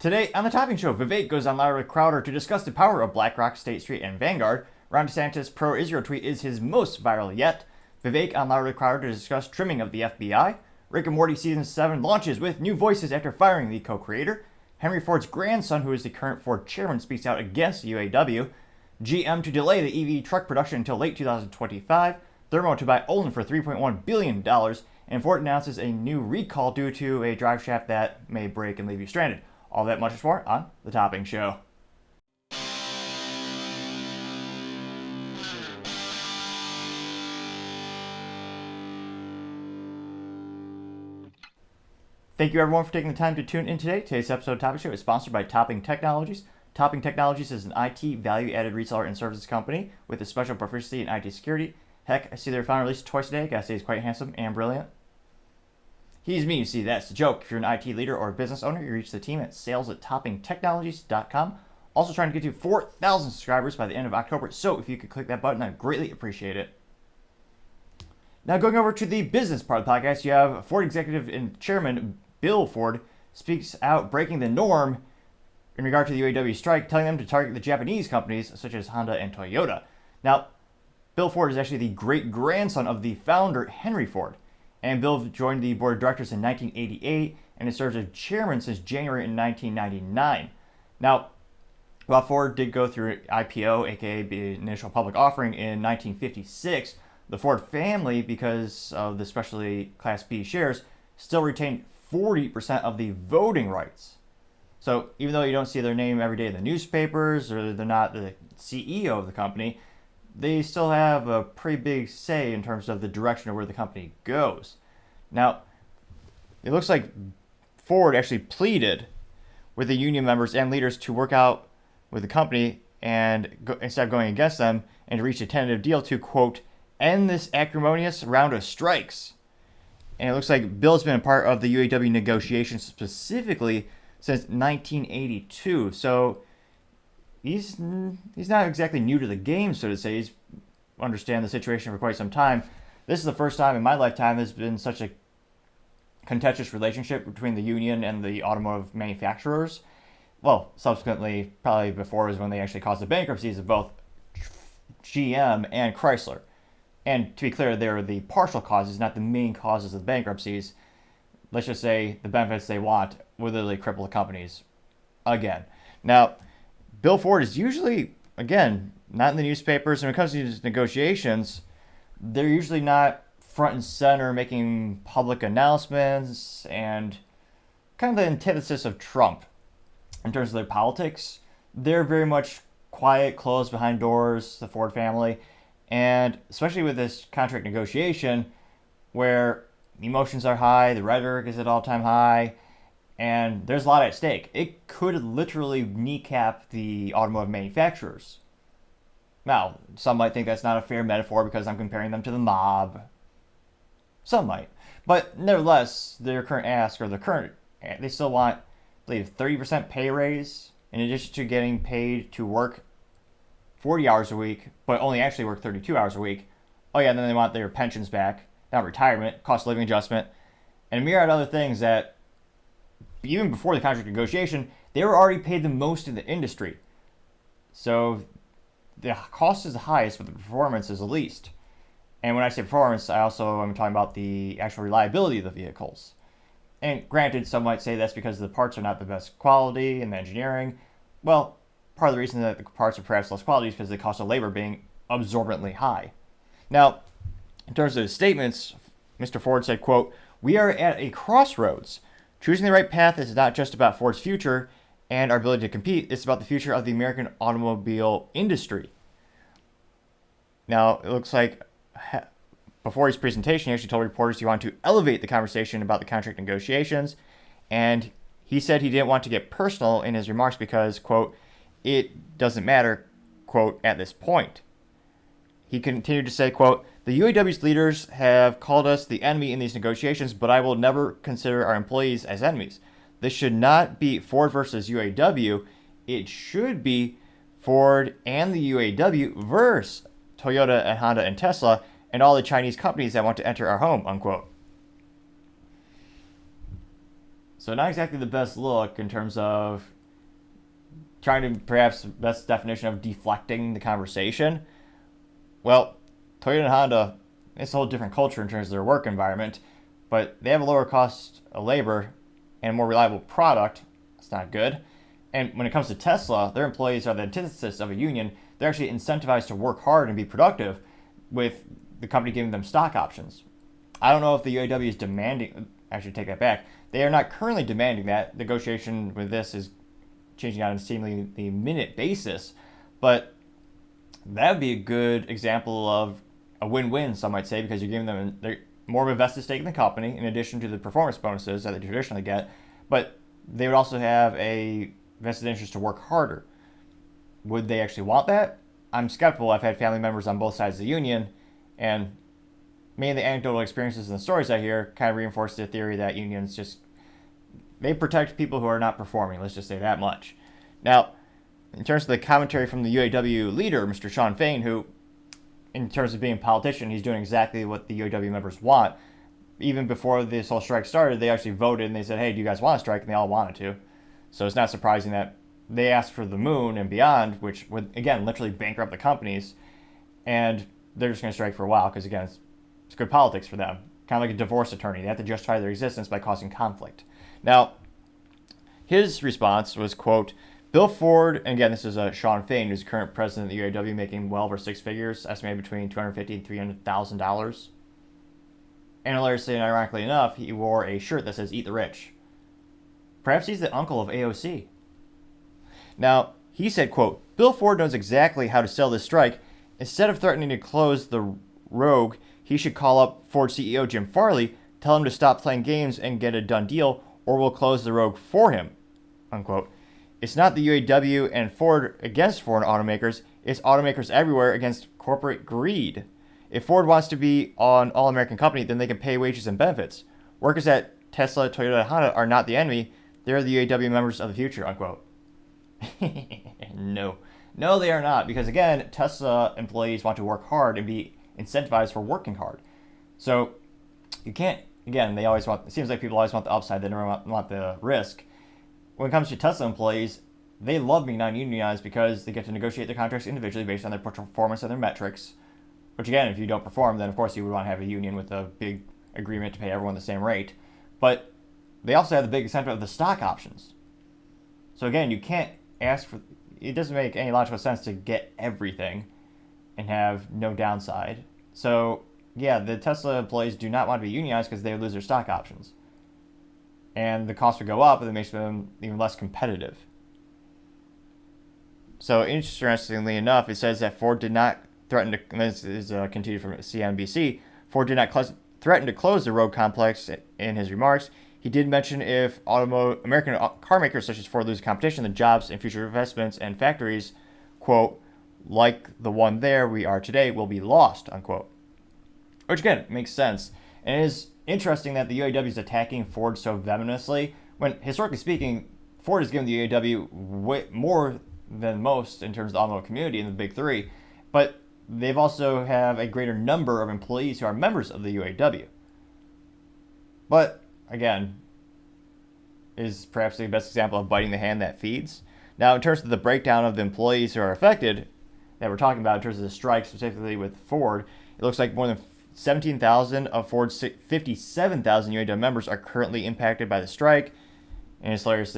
Today on the Topping Show, Vivek goes on live with Crowder to discuss the power of BlackRock, Street and Vanguard. Ron DeSantis Pro Israel tweet is his most viral yet. Vivek on live with Crowder to discuss trimming of the FBI. Rick and Morty Season 7 launches with new voices after firing the co-creator. Henry Ford's grandson, who is the current Ford chairman, speaks out against the UAW. GM to delay the EV truck production until late 2025. Thermo to buy Olin for $3.1 billion. And Ford announces a new recall due to a drive shaft that may break and leave you stranded. All that much more on The Topping Show. Thank you everyone for taking the time to tune in today. Today's episode of Topping Show is sponsored by Topping Technologies. Topping Technologies is an IT value-added reseller and services company with a special proficiency in IT security. Heck, I see their founder released twice a day. Gotta say he's quite handsome and brilliant. He's me, you see, that's the joke. If you're an IT leader or a business owner, you reach the team at sales@toppingtechnologies.com. Also trying to get to 4,000 subscribers by the end of October, so if you could click that button, I'd greatly appreciate it. Now going over to the business part of the podcast, you have Ford executive and chairman Bill Ford speaks out breaking the norm in regard to the UAW strike, telling them to target the Japanese companies such as Honda and Toyota. Now, Bill Ford is actually the great-grandson of the founder, Henry Ford. And Bill joined the board of directors in 1988 and has served as chairman since January in 1999. Now, while Ford did go through IPO, aka the initial public offering, in 1956, the Ford family, because of the specialty Class B shares, still retained 40% of the voting rights. So even though you don't see their name every day in the newspapers or they're not the CEO of the company, they still have a pretty big say in terms of the direction of where the company goes. Now, it looks like Ford actually pleaded with the union members and leaders to work out with the company and instead of going against them and to reach a tentative deal to, quote, end this acrimonious round of strikes. And it looks like Bill's been a part of the UAW negotiations specifically since 1982. So he's not exactly new to the game, so to say. He's understand the situation for quite some time. This is the first time in my lifetime there's been such a contentious relationship between the union and the automotive manufacturers. Well, subsequently, probably before was when they actually caused the bankruptcies of both GM and Chrysler. And to be clear, they're the partial causes, not the main causes of the bankruptcies. Let's just say the benefits they want will literally cripple the companies again. Now, Bill Ford is usually, again, not in the newspapers. And when it comes to these negotiations, they're usually not front and center making public announcements and kind of the antithesis of Trump in terms of their politics. They're very much quiet, closed behind doors, the Ford family. And especially with this contract negotiation where emotions are high, the rhetoric is at all-time high, and there's a lot at stake. It could literally kneecap the automotive manufacturers. Now, some might think that's not a fair metaphor because I'm comparing them to the mob. Some might. But nevertheless, their current ask, or they still want, I believe, 30% pay raise in addition to getting paid to work 40 hours a week, but only actually work 32 hours a week. Oh yeah, and then they want their pensions back, not retirement, cost of living adjustment, and a myriad of other things that even before the contract negotiation, they were already paid the most in the industry. So the cost is the highest, but the performance is the least. And when I say performance, I'm talking about the actual reliability of the vehicles. And granted, some might say that's because the parts are not the best quality and the engineering. Well, part of the reason that the parts are perhaps less quality is because the cost of labor being absorbently high. Now, in terms of his statements, Mr. Ford said, quote, "We are at a crossroads. Choosing the right path is not just about Ford's future and our ability to compete. It's about the future of the American automobile industry." Now, it looks like before his presentation, he actually told reporters he wanted to elevate the conversation about the contract negotiations. And he said he didn't want to get personal in his remarks because, quote, "it doesn't matter," quote, "at this point." He continued to say, quote, "The UAW's leaders have called us the enemy in these negotiations, but I will never consider our employees as enemies. This should not be Ford versus UAW. It should be Ford and the UAW versus Toyota and Honda and Tesla and all the Chinese companies that want to enter our home," unquote. So not exactly the best look in terms of trying to perhaps best definition of deflecting the conversation. Well, Toyota and Honda, it's a whole different culture in terms of their work environment, but they have a lower cost of labor and a more reliable product. That's not good. And when it comes to Tesla, their employees are the antithesis of a union. They're actually incentivized to work hard and be productive, with the company giving them stock options. I don't know if the UAW is demanding, I should take that back. They are not currently demanding that. Negotiation with this is changing on a seemingly the minute basis, but that would be a good example of a win-win, some might say, because you're giving them more of a vested stake in the company in addition to the performance bonuses that they traditionally get, but they would also have a vested interest to work harder. Would they actually want that? I'm skeptical. I've had family members on both sides of the union, and many of the anecdotal experiences and the stories I hear kind of reinforce the theory that unions they protect people who are not performing. Let's just say that much. Now, in terms of the commentary from the UAW leader, Mr. Shawn Fain, who, in terms of being a politician, he's doing exactly what the UAW members want. Even before this whole strike started, they actually voted and they said, hey, do you guys want to strike? And they all wanted to. So it's not surprising that they asked for the moon and beyond, which would, again, literally bankrupt the companies. And they're just going to strike for a while because, again, it's good politics for them. Kind of like a divorce attorney. They have to justify their existence by causing conflict. Now, his response was, quote, Bill Ford, and again, this is Shawn Fain, who's current president of the UAW, making well over six figures, estimated between $250,000 and $300,000. And hilariously and ironically enough, he wore a shirt that says, Eat the Rich. Perhaps he's the uncle of AOC. Now, he said, quote, Bill Ford knows exactly how to sell this strike. Instead of threatening to close the Rogue, he should call up Ford CEO Jim Farley, tell him to stop playing games and get a done deal, or we'll close the Rogue for him, unquote. It's not the UAW and Ford against foreign automakers. It's automakers everywhere against corporate greed. If Ford wants to be an all-American company, then they can pay wages and benefits. Workers at Tesla, Toyota, and Honda are not the enemy. They're the UAW members of the future, unquote. No, they are not. Because, again, Tesla employees want to work hard and be incentivized for working hard. So you can't, again, it seems like people always want the upside. They never want the risk. When it comes to Tesla employees, they love being non-unionized because they get to negotiate their contracts individually based on their performance and their metrics. Which, again, if you don't perform, then of course you would want to have a union with a big agreement to pay everyone the same rate. But they also have the big incentive of the stock options. So again, you can't ask for, it doesn't make any logical sense to get everything and have no downside. So yeah, the Tesla employees do not want to be unionized because they would lose their stock options. And the cost would go up, and it makes them even less competitive. So interestingly enough, it says that Ford did not threaten to, and this is continued from CNBC, Ford did not threaten to close the Rogue complex in his remarks. He did mention if American car makers such as Ford lose competition, the jobs and future investments and factories, quote, like the one there we are today, will be lost, unquote. Which, again, makes sense. And it is interesting that the UAW is attacking Ford so venomously when, historically speaking, Ford has given the UAW way more than most in terms of the automotive community in the big three, but they've also have a greater number of employees who are members of the UAW. But, again, is perhaps the best example of biting the hand that feeds. Now, in terms of the breakdown of the employees who are affected that we're talking about in terms of the strike, specifically with Ford, it looks like more than 17,000 of Ford's 57,000 UAW members are currently impacted by the strike. And it's hilarious.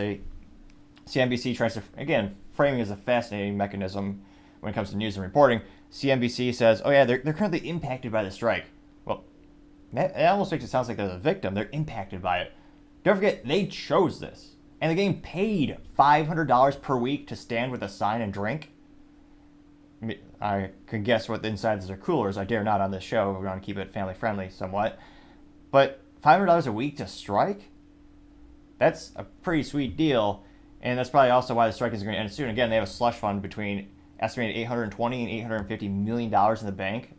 CNBC tries to, again, framing as a fascinating mechanism when it comes to news and reporting. CNBC says, oh yeah, they're currently impacted by the strike. Well, it almost makes it sound like they're the victim. They're impacted by it. Don't forget, they chose this. And they're getting paid $500 per week to stand with a sign and drink. I can guess what the insides of their coolers. I dare not on this show. We want to keep it family friendly somewhat. But $500 a week to strike? That's a pretty sweet deal. And that's probably also why the strike is going to end soon. Again, they have a slush fund between estimated $820 and $850 million in the bank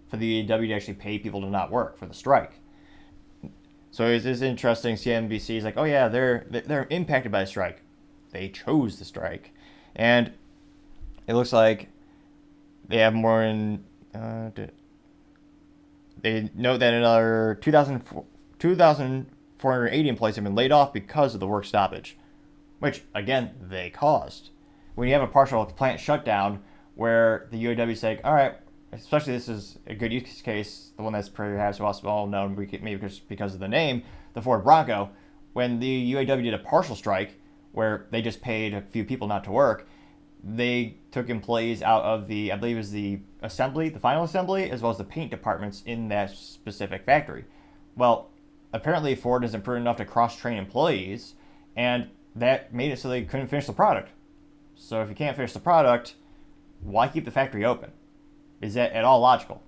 for the UAW to actually pay people to not work for the strike. So it is interesting. CNBC is like, oh yeah, they're impacted by the strike. They chose the strike. And it looks like they have more in, they note that another 2,400 480 employees have been laid off because of the work stoppage, which, again, they caused. When you have a partial plant shutdown where the UAW is saying, all right, especially this is a good use case, the one that's perhaps well known, maybe because of the name, the Ford Bronco, when the UAW did a partial strike where they just paid a few people not to work, they took employees out of the, I believe it was the assembly, the final assembly, as well as the paint departments in that specific factory. Well, apparently Ford isn't prudent enough to cross-train employees, and that made it so they couldn't finish the product. So if you can't finish the product, why keep the factory open? Is that at all logical?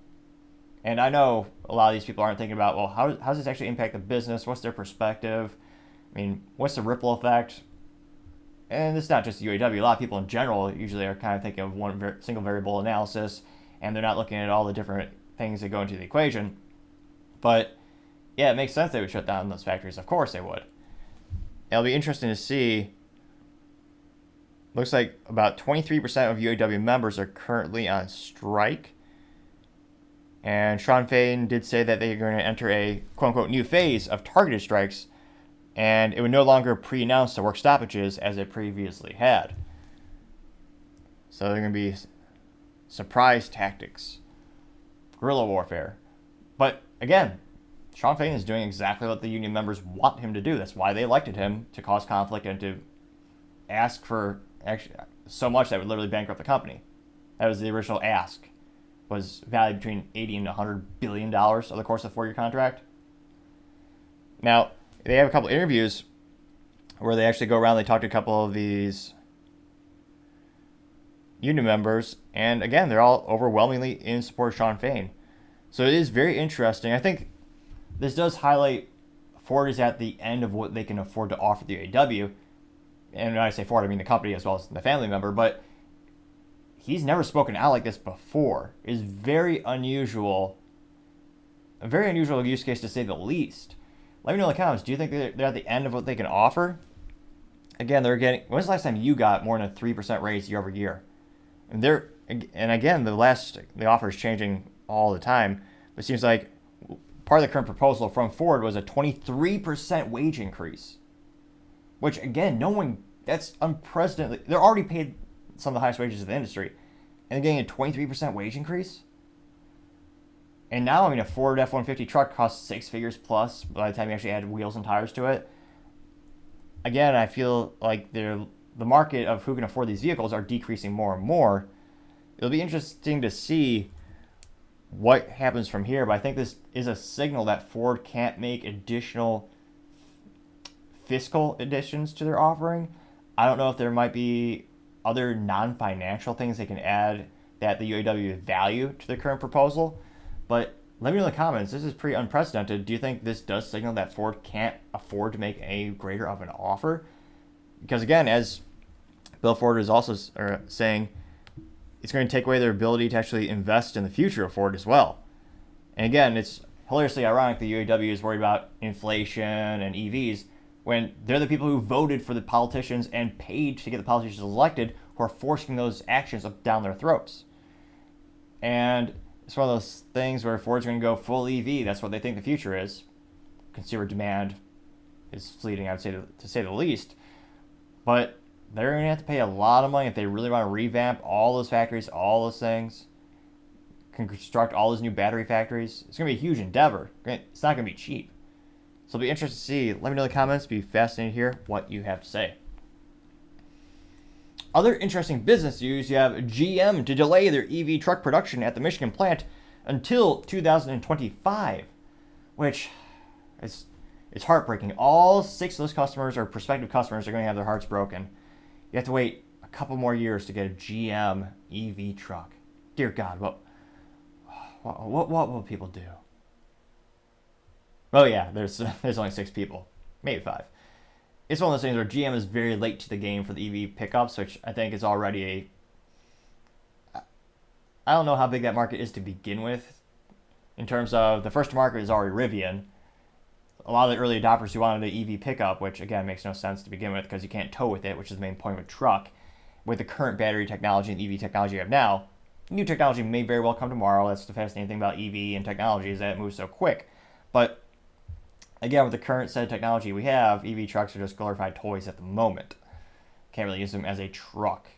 And I know a lot of these people aren't thinking about, well, how does this actually impact the business? What's their perspective? I mean, what's the ripple effect? And it's not just the UAW. A lot of people in general usually are kind of thinking of one single variable analysis, and they're not looking at all the different things that go into the equation. But yeah, it makes sense they would shut down those factories. Of course they would. It'll be interesting to see. Looks like about 23% of UAW members are currently on strike. And Shawn Fain did say that they're going to enter a quote-unquote new phase of targeted strikes, and it would no longer pre-announce the work stoppages as it previously had. So they're going to be surprise tactics, guerrilla warfare. But again, Shawn Fain is doing exactly what the union members want him to do. That's why they elected him, to cause conflict and to ask for actually so much that would literally bankrupt the company. That was the original ask. Was valued between $80 and $100 billion over the course of a 4-year contract. Now, they have a couple interviews where they actually go around, they talk to a couple of these union members, and again, they're all overwhelmingly in support of Shawn Fain. So it is very interesting. I think this does highlight Ford is at the end of what they can afford to offer the UAW. And when I say Ford, I mean the company as well as the family member, but he's never spoken out like this before. It is very unusual, a very unusual use case to say the least. Let me know in the comments, do you think they're at the end of what they can offer? Again, they're getting, when's the last time you got more than a 3% raise year over year? And again, the offer is changing all the time. It seems like part of the current proposal from Ford was a 23% wage increase. Which, again, that's unprecedented. They're already paid some of the highest wages in the industry, and they're getting a 23% wage increase. And now, I mean, a Ford F-150 truck costs 6 figures plus by the time you actually add wheels and tires to it. Again, I feel like the market of who can afford these vehicles are decreasing more and more. It'll be interesting to see what happens from here, but I think this is a signal that Ford can't make additional fiscal additions to their offering. I don't know if there might be other non-financial things they can add that the UAW value to the current proposal, but let me know in the comments. This is pretty unprecedented. Do you think this does signal that Ford can't afford to make a greater of an offer? Because again, as Bill Ford is also saying, it's going to take away their ability to actually invest in the future of Ford as well. And again, it's hilariously ironic the UAW is worried about inflation and EVs, when they're the people who voted for the politicians and paid to get the politicians elected, who are forcing those actions up down their throats. And it's one of those things where Ford's going to go full EV. That's what they think the future is. Consumer demand is fleeting, I would say, to say the least. But they're going to have to pay a lot of money if they really want to revamp all those factories, all those things, construct all those new battery factories. It's going to be a huge endeavor. It's not going to be cheap. So it'll be interesting to see. Let me know in the comments. Be fascinated to hear what you have to say. Other interesting business news, you have GM to delay their EV truck production at the Michigan plant until 2025, which is heartbreaking. All 6 of those customers or prospective customers are going to have their hearts broken. You have to wait a couple more years to get a GM EV truck. Dear God, what will people do? Oh yeah, there's only 6 people, maybe 5. It's one of those things where GM is very late to the game for the EV pickups, which I think is already I don't know how big that market is to begin with. In terms of the first to market is already Rivian. A lot of the early adopters who wanted an EV pickup, which again makes no sense to begin with because you can't tow with it, which is the main point of a truck. With the current battery technology and EV technology you have now, new technology may very well come tomorrow. That's the fascinating thing about EV and technology is that it moves so quick. But again, with the current set of technology we have, EV trucks are just glorified toys at the moment. Can't really use them as a truck.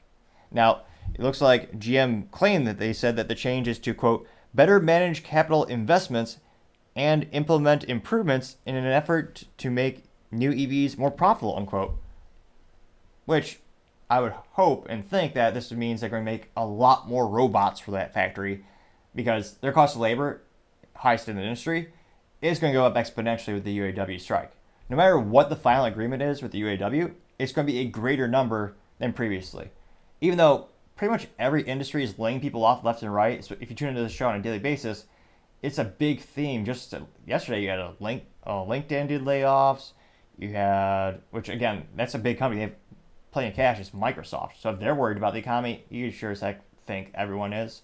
Now, it looks like GM claimed that they said that the change is to, quote, better manage capital investments and implement improvements in an effort to make new EVs more profitable, unquote. Which I would hope and think that this means they're going to make a lot more robots for that factory, because their cost of labor, highest in the industry, is going to go up exponentially with the UAW strike. No matter what the final agreement is with the UAW, it's going to be a greater number than previously. Even though pretty much every industry is laying people off left and right, so if you tune into the show on a daily basis, it's a big theme. Just yesterday, you had LinkedIn did layoffs. You had, which again, that's a big company. They have plenty of cash. It's Microsoft. So if they're worried about the economy, you sure as heck think everyone is.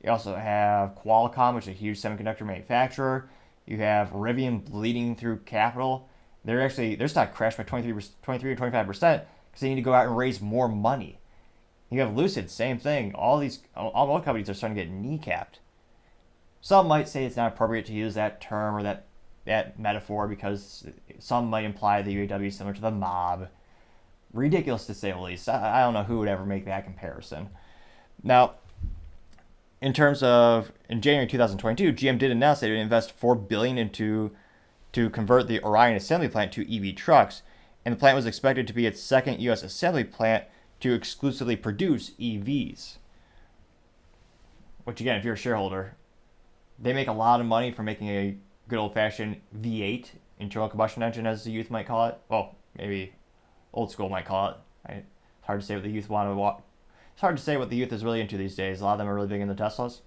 You also have Qualcomm, which is a huge semiconductor manufacturer. You have Rivian bleeding through capital. Their stock crashed by 23 or 25% because they need to go out and raise more money. You have Lucid, same thing. All companies are starting to get kneecapped. Some might say it's not appropriate to use that term or that metaphor because some might imply the UAW is similar to the mob. Ridiculous to say the least. I don't know who would ever make that comparison. Now, in January 2022, GM did announce they would invest $4 billion to convert the Orion assembly plant to EV trucks, and the plant was expected to be its second U.S. assembly plant to exclusively produce EVs. Which again, if you're a shareholder, they make a lot of money from making a good old-fashioned V8 internal combustion engine, as the youth might call it. Well, maybe old school might call it. It's hard to say what the youth want to. It's hard to say what the youth is really into these days. A lot of them are really big into Teslas,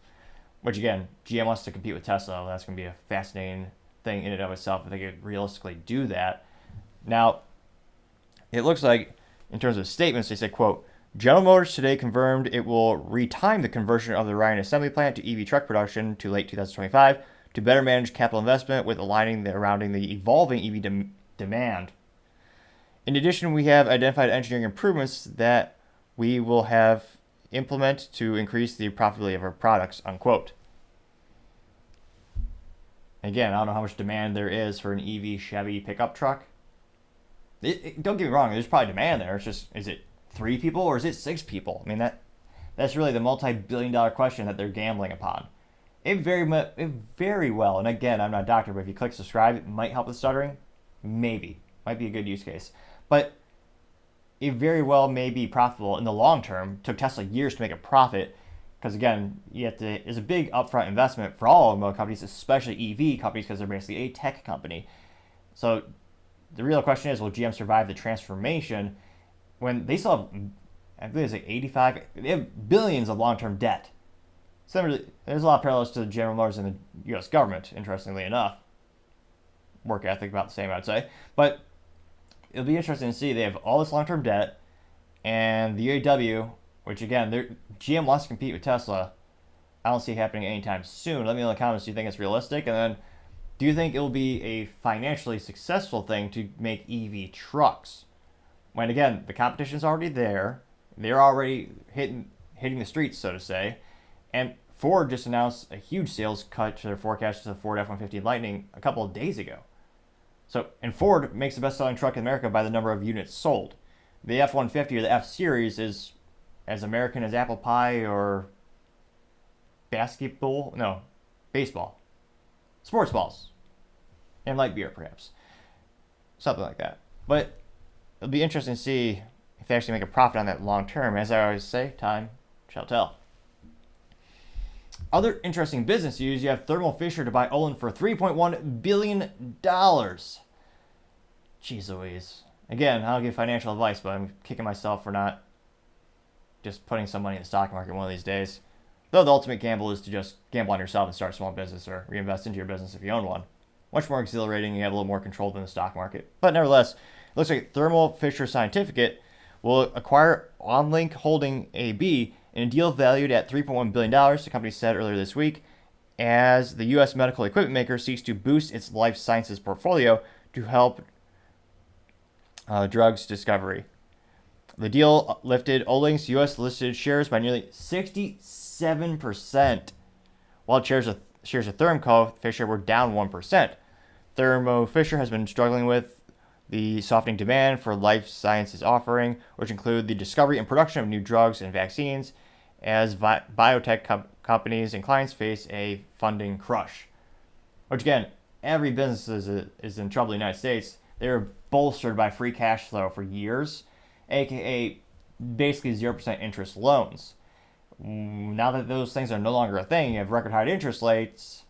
which again, GM wants to compete with Tesla. That's going to be a fascinating thing in and of itself if they could realistically do that. Now, it looks like in terms of statements, they said, quote, General Motors today confirmed it will retime the conversion of the Orion assembly plant to EV truck production to late 2025 to better manage capital investment with aligning surrounding the evolving EV demand. In addition, we have identified engineering improvements that we will have implement to increase the profitability of our products, unquote. Again, I don't know how much demand there is for an EV Chevy pickup truck. Don't get me wrong, there's probably demand there. It's just, is it 3 people or is it 6 people? I mean, that's really the multi-billion-dollar question that they're gambling upon. It very well, and again, I'm not a doctor, but if you click subscribe, it might help with stuttering. Maybe. Might be a good use case. But it very well may be profitable in the long term. It took Tesla years to make a profit because, again, it's a big upfront investment for all automotive companies, especially EV companies, because they're basically a tech company. So the real question is, will GM survive the transformation when they still have, I believe it's like 85, they have billions of long-term debt. So there's a lot of parallels to General Motors and the U.S. government, interestingly enough. Work ethic about the same, I'd say. But it'll be interesting to see. They have all this long-term debt, and the UAW, which again, GM wants to compete with Tesla. I don't see it happening anytime soon. Let me know in the comments, do you think it's realistic? And then, do you think it will be a financially successful thing to make EV trucks? When again, the competition's already there. They're already hitting the streets, so to say. And Ford just announced a huge sales cut to their forecast to the Ford F-150 Lightning a couple of days ago. So, and Ford makes the best-selling truck in America by the number of units sold. The F-150 or the F-Series is as American as apple pie or baseball, sports balls, and light beer, perhaps. Something like that. But it'll be interesting to see if they actually make a profit on that long term. As I always say, time shall tell. Other interesting business news, you have Thermo Fisher to buy Olin for $3.1 billion. Jeez Louise. Again, I don't give financial advice, but I'm kicking myself for not just putting some money in the stock market one of these days. Though the ultimate gamble is to just gamble on yourself and start a small business or reinvest into your business if you own one. Much more exhilarating, you have a little more control than the stock market. But nevertheless, it looks like Thermo Fisher Scientific will acquire OnLink Holding AB in a deal valued at $3.1 billion, the company said earlier this week, as the U.S. medical equipment maker seeks to boost its life sciences portfolio to help drugs discovery. The deal lifted Olink's U.S.-listed shares by nearly 67%, while shares of Thermo Fisher were down 1%. Thermo Fisher has been struggling with the softening demand for life sciences offering, which include the discovery and production of new drugs and vaccines, as biotech companies and clients face a funding crush. Which again, every business is in trouble in the United States. They were bolstered by free cash flow for years, aka basically 0% interest loans. Now that those things are no longer a thing, you have record high interest rates,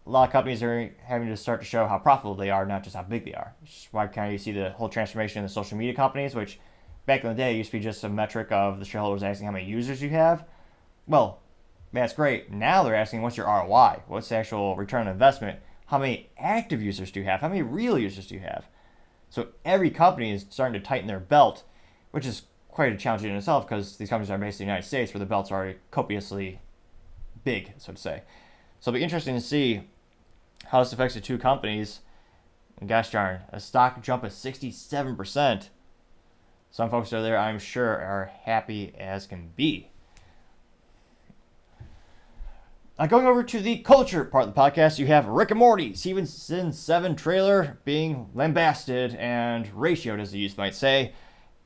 a lot of companies are having to start to show how profitable they are, not just how big they are. Which is why kind of you see the whole transformation in the social media companies, which back in the day used to be just a metric of the shareholders asking how many users you have. Well, that's great. Now they're asking what's your ROI? What's the actual return on investment? How many active users do you have? How many real users do you have? So every company is starting to tighten their belt, which is quite a challenge in itself because these companies are based in the United States where the belts are copiously big, so to say. So it'll be interesting to see how this affects the two companies. And gosh darn, a stock jump of 67%. Some folks out there, I'm sure, are happy as can be. Going over to the culture part of the podcast, you have Rick and Morty, Season 7 trailer being lambasted and ratioed, as the youth might say,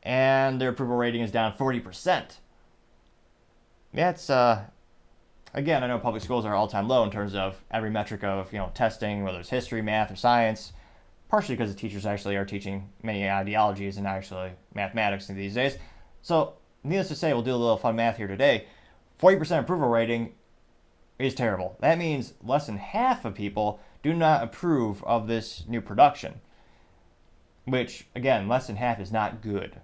and their approval rating is down 40%. That's, again, I know public schools are all-time low in terms of every metric of, testing, whether it's history, math, or science, partially because the teachers actually are teaching many ideologies and not actually mathematics these days. So, needless to say, we'll do a little fun math here today. 40% approval rating is terrible. That means less than half of people do not approve of this new production, which, again, less than half is not good.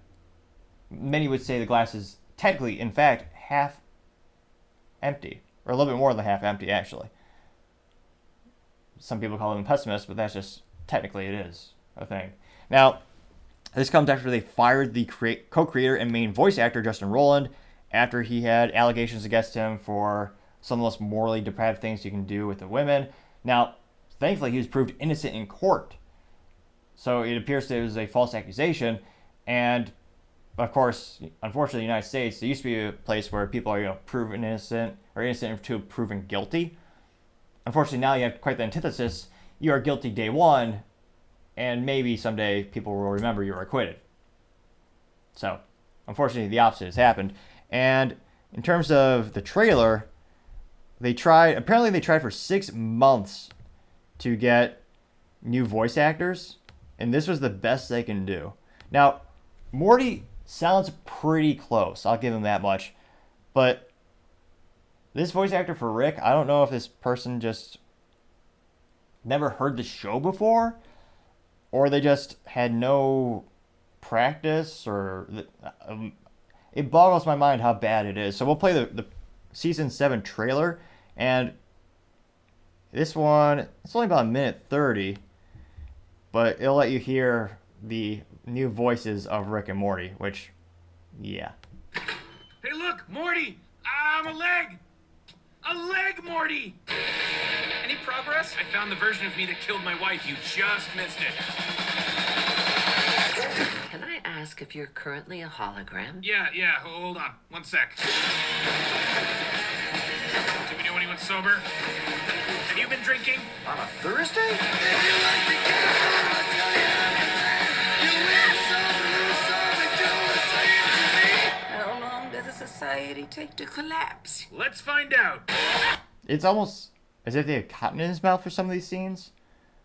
Many would say the glass is technically, in fact, half empty, or a little bit more than half empty, actually. Some people call them pessimists, but that's just, technically it is a thing. Now, this comes after they fired the co-creator and main voice actor, Justin Roland, after he had allegations against him for some of the most morally depraved things you can do with the women. Now, thankfully, he was proved innocent in court. So it appears that it was a false accusation. And, of course, unfortunately, in the United States, there used to be a place where people are proven innocent or innocent until proven guilty. Unfortunately, now you have quite the antithesis. You are guilty day one, and maybe someday people will remember you were acquitted. So, unfortunately, the opposite has happened. And in terms of the trailer, they tried for 6 months to get new voice actors, and this was the best they can do. Now, Morty sounds pretty close, I'll give him that much, but this voice actor for Rick, I don't know if this person just never heard the show before, or they just had no practice, or it boggles my mind how bad it is. So we'll play the Season 7 trailer, and this one, it's only about a minute 30, but it'll let you hear the new voices of Rick and Morty, which, yeah. Hey look, Morty! I'm a leg! A leg, Morty! Any progress? I found the version of me that killed my wife. You just missed it. Can I ask if you're currently a hologram? Yeah, hold on. 1 sec. Do we know anyone sober? Have you been drinking? On a Thursday? How long does a society take to collapse? Let's find out. It's almost as if they have cotton in his mouth for some of these scenes.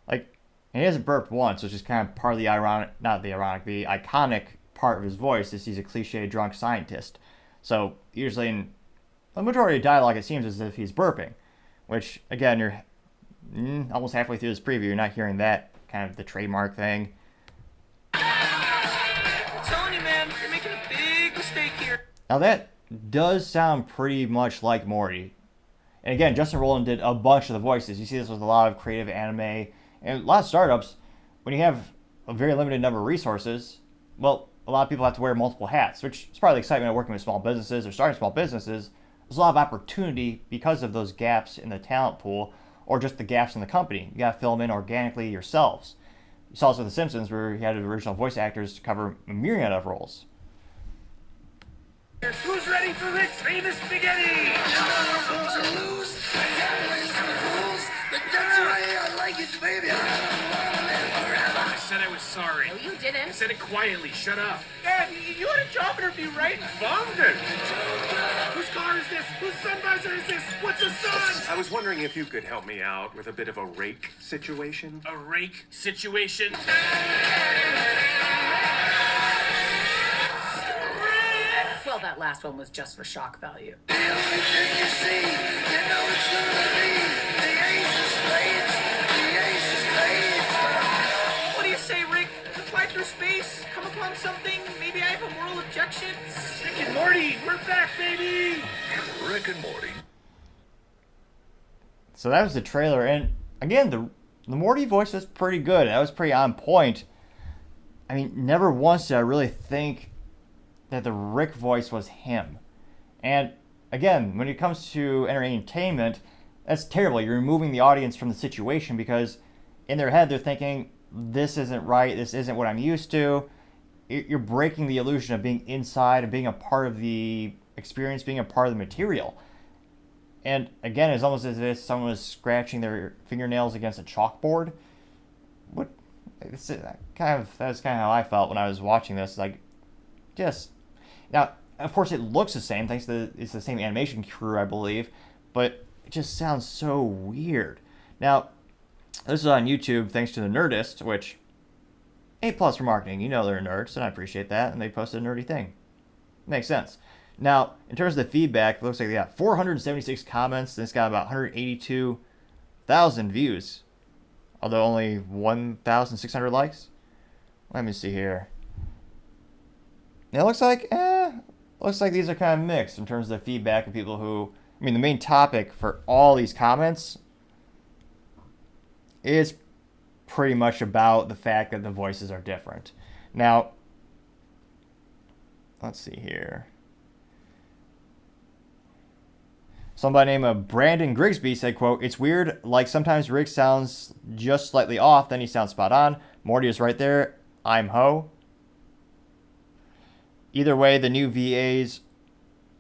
Like, and he hasn't burped once, which is kind of part of the the iconic part of his voice is he's a cliche drunk scientist. So usually in the majority of dialogue, it seems as if he's burping, which, again, you're almost halfway through this preview, you're not hearing that kind of the trademark thing. I'm telling you, man, you're making a big mistake here. Now that does sound pretty much like Morty. And again, Justin Roland did a bunch of the voices. You see this with a lot of creative anime and a lot of startups. When you have a very limited number of resources, well, a lot of people have to wear multiple hats, which is part of the excitement of working with small businesses or starting small businesses. There's a lot of opportunity because of those gaps in the talent pool or just the gaps in the company. You got to fill them in organically yourselves. You saw this with The Simpsons where you had original voice actors to cover a myriad of roles. Who's ready for Rick's famous spaghetti? That's right, I like baby. I said I was sorry. No, you I didn't. said it quietly. Shut up. Dad, you had a job interview, right? Blunder. Whose car is this? Whose sun visor is this? What's a sun? I was wondering if you could help me out with a bit of a rake situation. A rake situation? Well, that last one was just for shock value. The only thing you see, you know it's gonna be the ace of spades. The ace of spades. What do you say, Rick? To fly through space, come upon something, maybe I have a moral objection? Rick and Morty, we're back, baby! Rick and Morty. So that was the trailer, and again, the Morty voice was pretty good. That was pretty on point. I mean, never once did I really think that the Rick voice was him. And again, when it comes to entertainment, that's terrible. You're removing the audience from the situation because in their head they're thinking, this isn't right, this isn't what I'm used to. You're breaking the illusion of being inside and being a part of the experience, being a part of the material. And again, it's almost as if someone was scratching their fingernails against a chalkboard. What? That's kind of how I felt when I was watching this. Like, just now, of course, it looks the same. Thanks to it's the same animation crew, I believe, but it just sounds so weird. Now, this is on YouTube thanks to the Nerdist, which A+ for marketing. You know they're nerds, and I appreciate that. And they posted a nerdy thing. Makes sense. Now, in terms of the feedback, it looks like they got 476 comments, and it's got about 182,000 views, although only 1,600 likes. Let me see here. It looks like these are kind of mixed in terms of the feedback of people who, I mean, the main topic for all these comments is pretty much about the fact that the voices are different. Now, let's see here. Somebody named Brandon Grigsby said, quote, "It's weird, like sometimes Rick sounds just slightly off, then he sounds spot on. Morty is right there. I'm Ho. Either way, the new VAs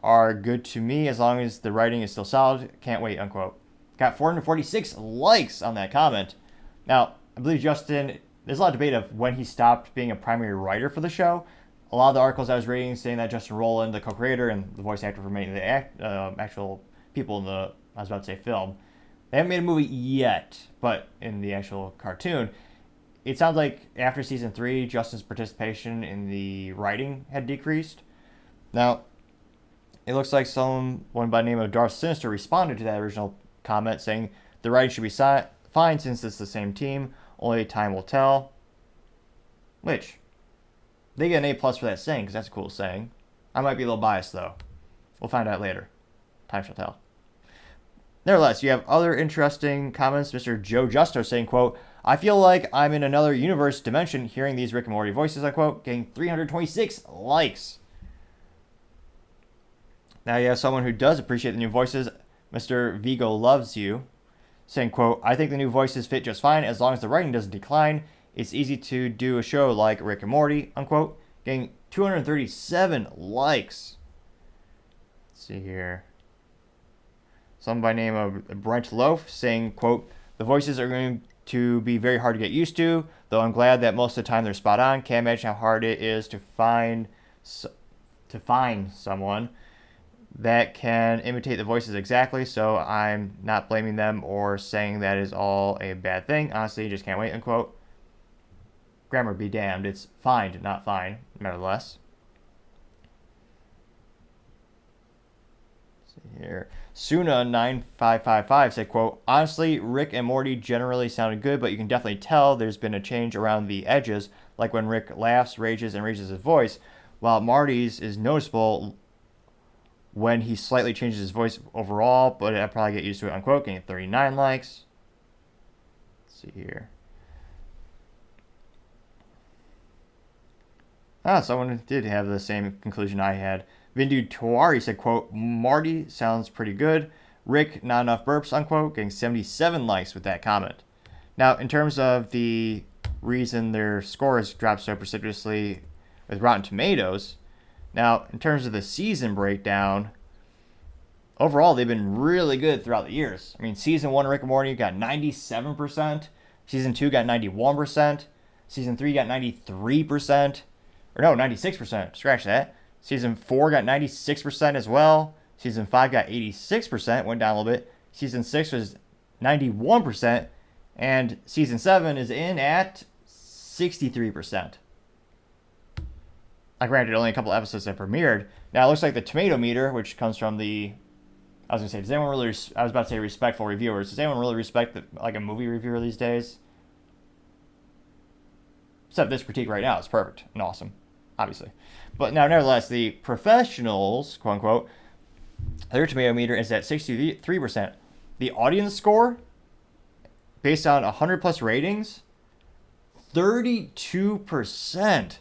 are good to me as long as the writing is still solid. Can't wait," unquote. Got 446 likes on that comment. Now, I believe Justin, there's a lot of debate of when he stopped being a primary writer for the show. A lot of the articles I was reading saying that Justin Roland, the co-creator and the voice actor for many of the actual people in the, I was about to say film, they haven't made a movie yet, but in the actual cartoon, it sounds like after season 3, Justin's participation in the writing had decreased. Now, it looks like someone by the name of Darth Sinister responded to that original comment saying the writing should be fine since it's the same team, only time will tell. Which, they get an A+ for that saying because that's a cool saying. I might be a little biased though. We'll find out later. Time shall tell. Nevertheless, you have other interesting comments. Mr. Joe Justo saying, quote, "I feel like I'm in another universe dimension hearing these Rick and Morty voices," unquote, getting 326 likes. Now you have someone who does appreciate the new voices, Mr. Vigo Loves You, saying, quote, "I think the new voices fit just fine as long as the writing doesn't decline. It's easy to do a show like Rick and Morty," unquote, getting 237 likes. Let's see here. Someone by the name of Brent Loaf saying, quote, "The voices are going to be very hard to get used to, though I'm glad that most of the time they're spot on. Can't imagine how hard it is to find someone that can imitate the voices exactly, so I'm not blaming them or saying that is all a bad thing. Honestly, just can't wait," unquote. Grammar be damned. It's find, not fine, nevertheless. Let's see here. Suna9555 said, quote, "Honestly, Rick and Morty generally sounded good, but you can definitely tell there's been a change around the edges, like when Rick laughs, rages, and raises his voice, while Marty's is noticeable when he slightly changes his voice overall, but I'll probably get used to it," unquote, getting 39 likes. Let's see here. Someone did have the same conclusion I had. Vindu Tawari said, quote, "Marty sounds pretty good. Rick, not enough burps," unquote, getting 77 likes with that comment. Now, in terms of the reason their scores dropped so precipitously with Rotten Tomatoes, now, in terms of the season breakdown, overall, they've been really good throughout the years. I mean, season 1 of Rick and Morty got 97%. Season 2 got 91%. Season 3 got 93%. Or no, 96%. Scratch that. Season 4 got 96% as well. Season 5 got 86%. Went down a little bit. Season 6 was 91%. And Season 7 is in at 63%. Granted, only a couple episodes that premiered. Now, it looks like the tomato meter, which comes from the... I was going to say, does anyone really... I was about to say respectful reviewers. Does anyone really respect a movie reviewer these days? Except this critique right now is perfect and awesome, obviously. But now, nevertheless, the professionals, quote-unquote, their tomato meter is at 63%. The audience score, based on 100-plus ratings, 32%.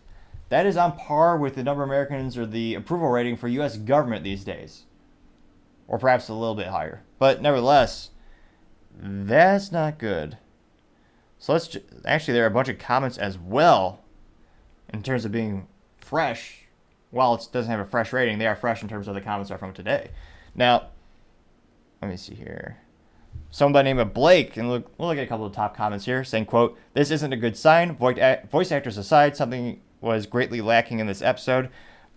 That is on par with the number of Americans or the approval rating for U.S. government these days. Or perhaps a little bit higher. But nevertheless, that's not good. So actually, there are a bunch of comments as well in terms of being fresh. While it doesn't have a fresh rating, they are fresh in terms of the comments are from today. Now, let me see here. Someone by the name of Blake, and we'll look at a couple of top comments here, saying, quote, "This isn't a good sign. Voice actors aside, something was greatly lacking in this episode.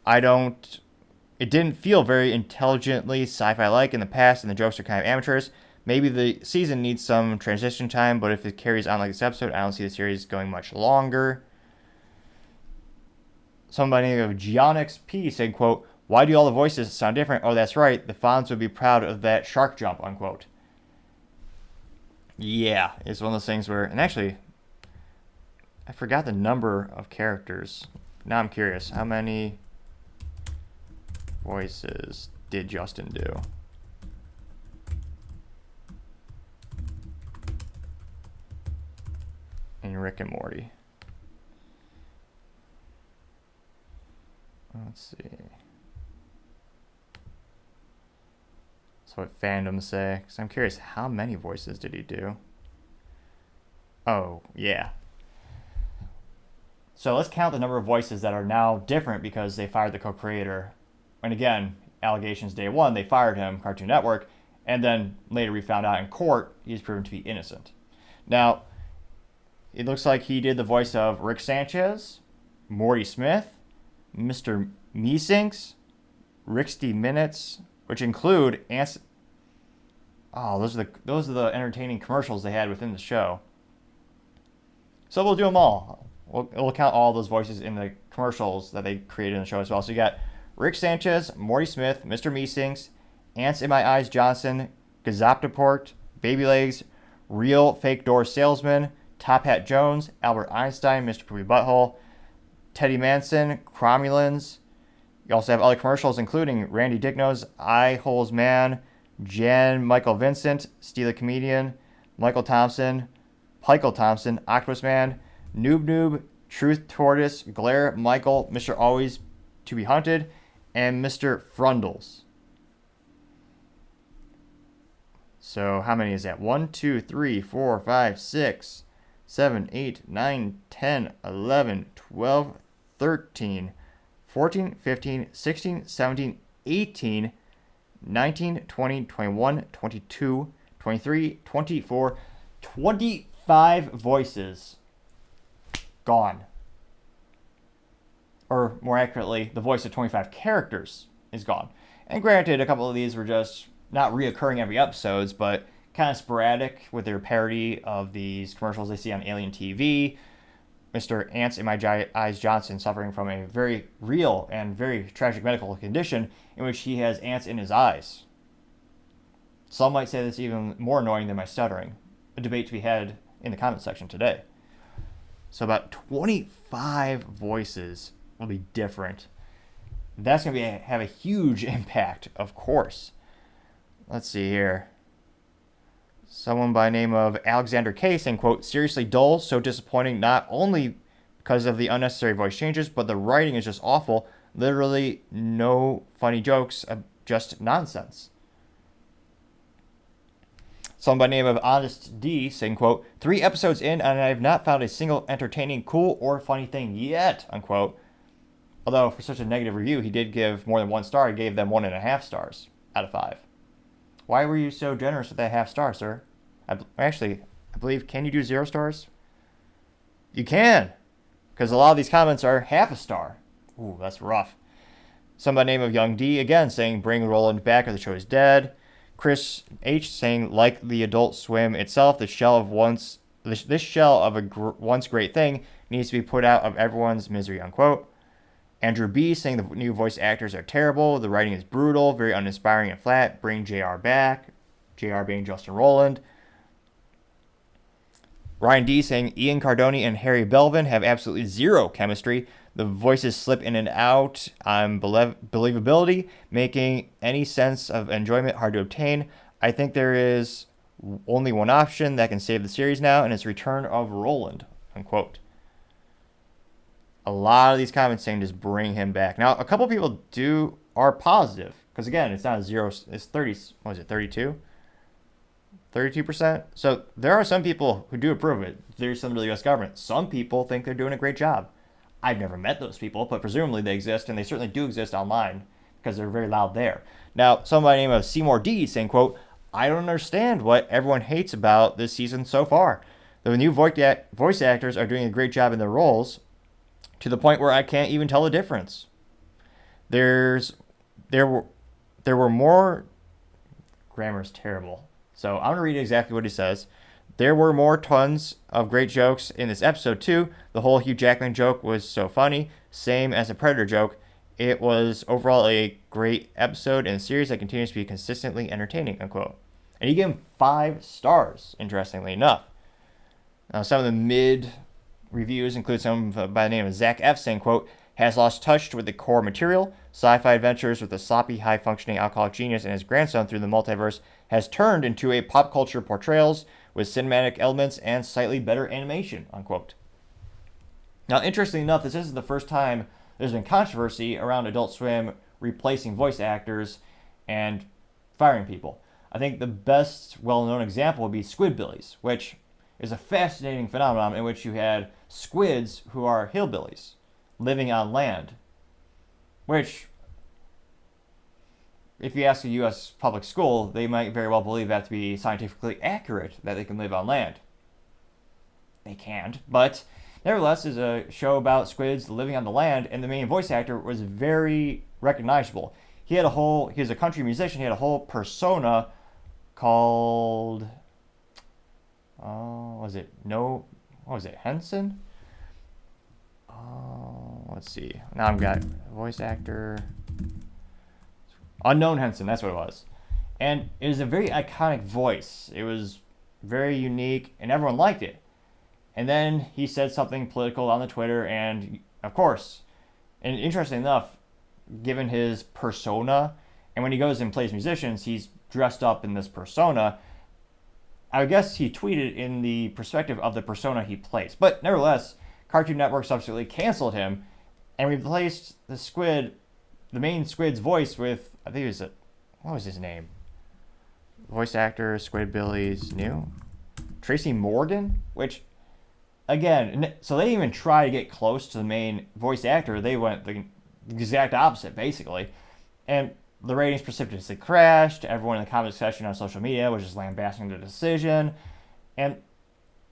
It didn't feel very intelligently sci-fi-like in the past, and the jokes are kind of amateurs. Maybe the season needs some transition time, but if it carries on like this episode, I don't see the series going much longer." Someone by the name of Geonix P saying, quote, "Why do all the voices sound different? Oh, that's right. The fans would be proud of that shark jump," unquote. Yeah, it's one of those things where, and actually, I forgot the number of characters. Now I'm curious. How many voices did Justin do? In Rick and Morty. Let's see. That's what fandoms say. Because I'm curious, how many voices did he do? Oh, yeah. So let's count the number of voices that are now different because they fired the co-creator. And again, allegations day one, they fired him, Cartoon Network, and then later we found out in court he's proven to be innocent. Now, it looks like he did the voice of Rick Sanchez, Morty Smith, Mr. Meesinks, Ricksty Minutes, which include those are the entertaining commercials they had within the show. So we'll do them all. We'll count all those voices in the commercials that they created in the show as well. So you got Rick Sanchez, Morty Smith, Mr. Meesinks, Ants in My Eyes Johnson, Gazoptoport, Baby Legs, Real Fake Door Salesman, Top Hat Jones, Albert Einstein, Mr. Poopy Butthole, Teddy Manson, Cromulans. You also have other commercials including Randy Dicknose, Eye Holes Man, Jan Michael Vincent, Steely Comedian, Michael Thompson, Pikel Thompson, Octopus Man, Noob, Truth Tortoise, Glare, Michael, Mr. Always to Be Hunted, and Mr. Frundles. So how many is that? 1, 2, 3, 4, 5, 6, 7, 8, 9, 10, 11, 12, 13, 14, 15, 16, 17, 18, 19, 20, 21, 22, 23, 24, 25 voices gone. Or more accurately, the voice of 25 characters is gone. And granted, a couple of these were just not reoccurring every episodes, but kind of sporadic with their parody of these commercials they see on Alien TV. Mr. Ants in My Eyes Johnson suffering from a very real and very tragic medical condition in which he has ants in his eyes. Some might say that's even more annoying than my stuttering. A debate to be had in the comment section today. So about 25 voices will be different. That's going to have a huge impact, of course. Let's see here. Someone by the name of Alexander K saying, quote, "Seriously dull, so disappointing, not only because of the unnecessary voice changes, but the writing is just awful. Literally no funny jokes, just nonsense." Someone by the name of Honest D saying, quote, "3 episodes in and I have not found a single entertaining, cool, or funny thing yet," unquote. Although for such a negative review, he did give more than 1 star. He gave them 1.5 stars out of 5. Why were you so generous with that half star, sir? I believe, can you do 0 stars? You can, because a lot of these comments are half a star. Ooh, that's rough. Somebody by the name of Young D, again, saying bring Roland back or the show is dead. Chris H saying, like the Adult Swim itself, this shell of a once great thing needs to be put out of everyone's misery, unquote. Andrew B saying the new voice actors are terrible, the writing is brutal, very uninspiring and flat, bring JR back. JR being Justin Roland. Ryan D saying Ian Cardoni and Harry Belvin have absolutely 0 chemistry. The voices slip in and out on believability, making any sense of enjoyment hard to obtain. I think there is only one option that can save the series now, and it's return of Roland, unquote. A lot of these comments saying just bring him back. Now, a couple people are positive, because again, it's not a 0, it's 30, what was it, 32? 32%? So there are some people who do approve of it. There's some of the U.S. government. Some people think they're doing a great job. I've never met those people, but presumably they exist, and they certainly do exist online because they're very loud there. Now, somebody by the name of Seymour D saying, quote, I don't understand what everyone hates about this season so far. The new voice actors are doing a great job in their roles to the point where I can't even tell the difference. There were more... Grammar's terrible. So I'm going to read exactly what he says. There were more tons of great jokes in this episode, too. The whole Hugh Jackman joke was so funny. Same as the Predator joke. It was overall a great episode in a series that continues to be consistently entertaining, unquote. And he gave him 5 stars, interestingly enough. Now, some of the mid reviews include some by the name of Zach F. saying, quote, has lost touch with the core material. Sci-fi adventures with a sloppy, high-functioning alcoholic genius and his grandson through the multiverse has turned into a pop culture portrayals with cinematic elements and slightly better animation, unquote. Now, interestingly enough, this isn't the first time there's been controversy around Adult Swim replacing voice actors and firing people. I think the best well-known example would be Squidbillies, which is a fascinating phenomenon in which you had squids who are hillbillies living on land, which, if you ask a U.S. public school, they might very well believe that to be scientifically accurate, that they can live on land. They can't, but nevertheless, is a show about squids living on the land, and the main voice actor was very recognizable. He was a country musician. He had a whole persona called, Henson? Let's see. Now I've got voice actor. Unknown Henson, that's what it was. And it was a very iconic voice. It was very unique, and everyone liked it. And then he said something political on the Twitter, and of course, and interesting enough, given his persona, and when he goes and plays musicians, he's dressed up in this persona. I guess he tweeted in the perspective of the persona he plays. But nevertheless, Cartoon Network subsequently canceled him and replaced the main squid's voice with, I think it was what was his name? Voice actor, Squidbillies, new? Tracy Morgan? Which, again, so they didn't even try to get close to the main voice actor. They went the exact opposite, basically. And the ratings precipitously crashed. Everyone in the comment section on social media was just lambasting the decision. And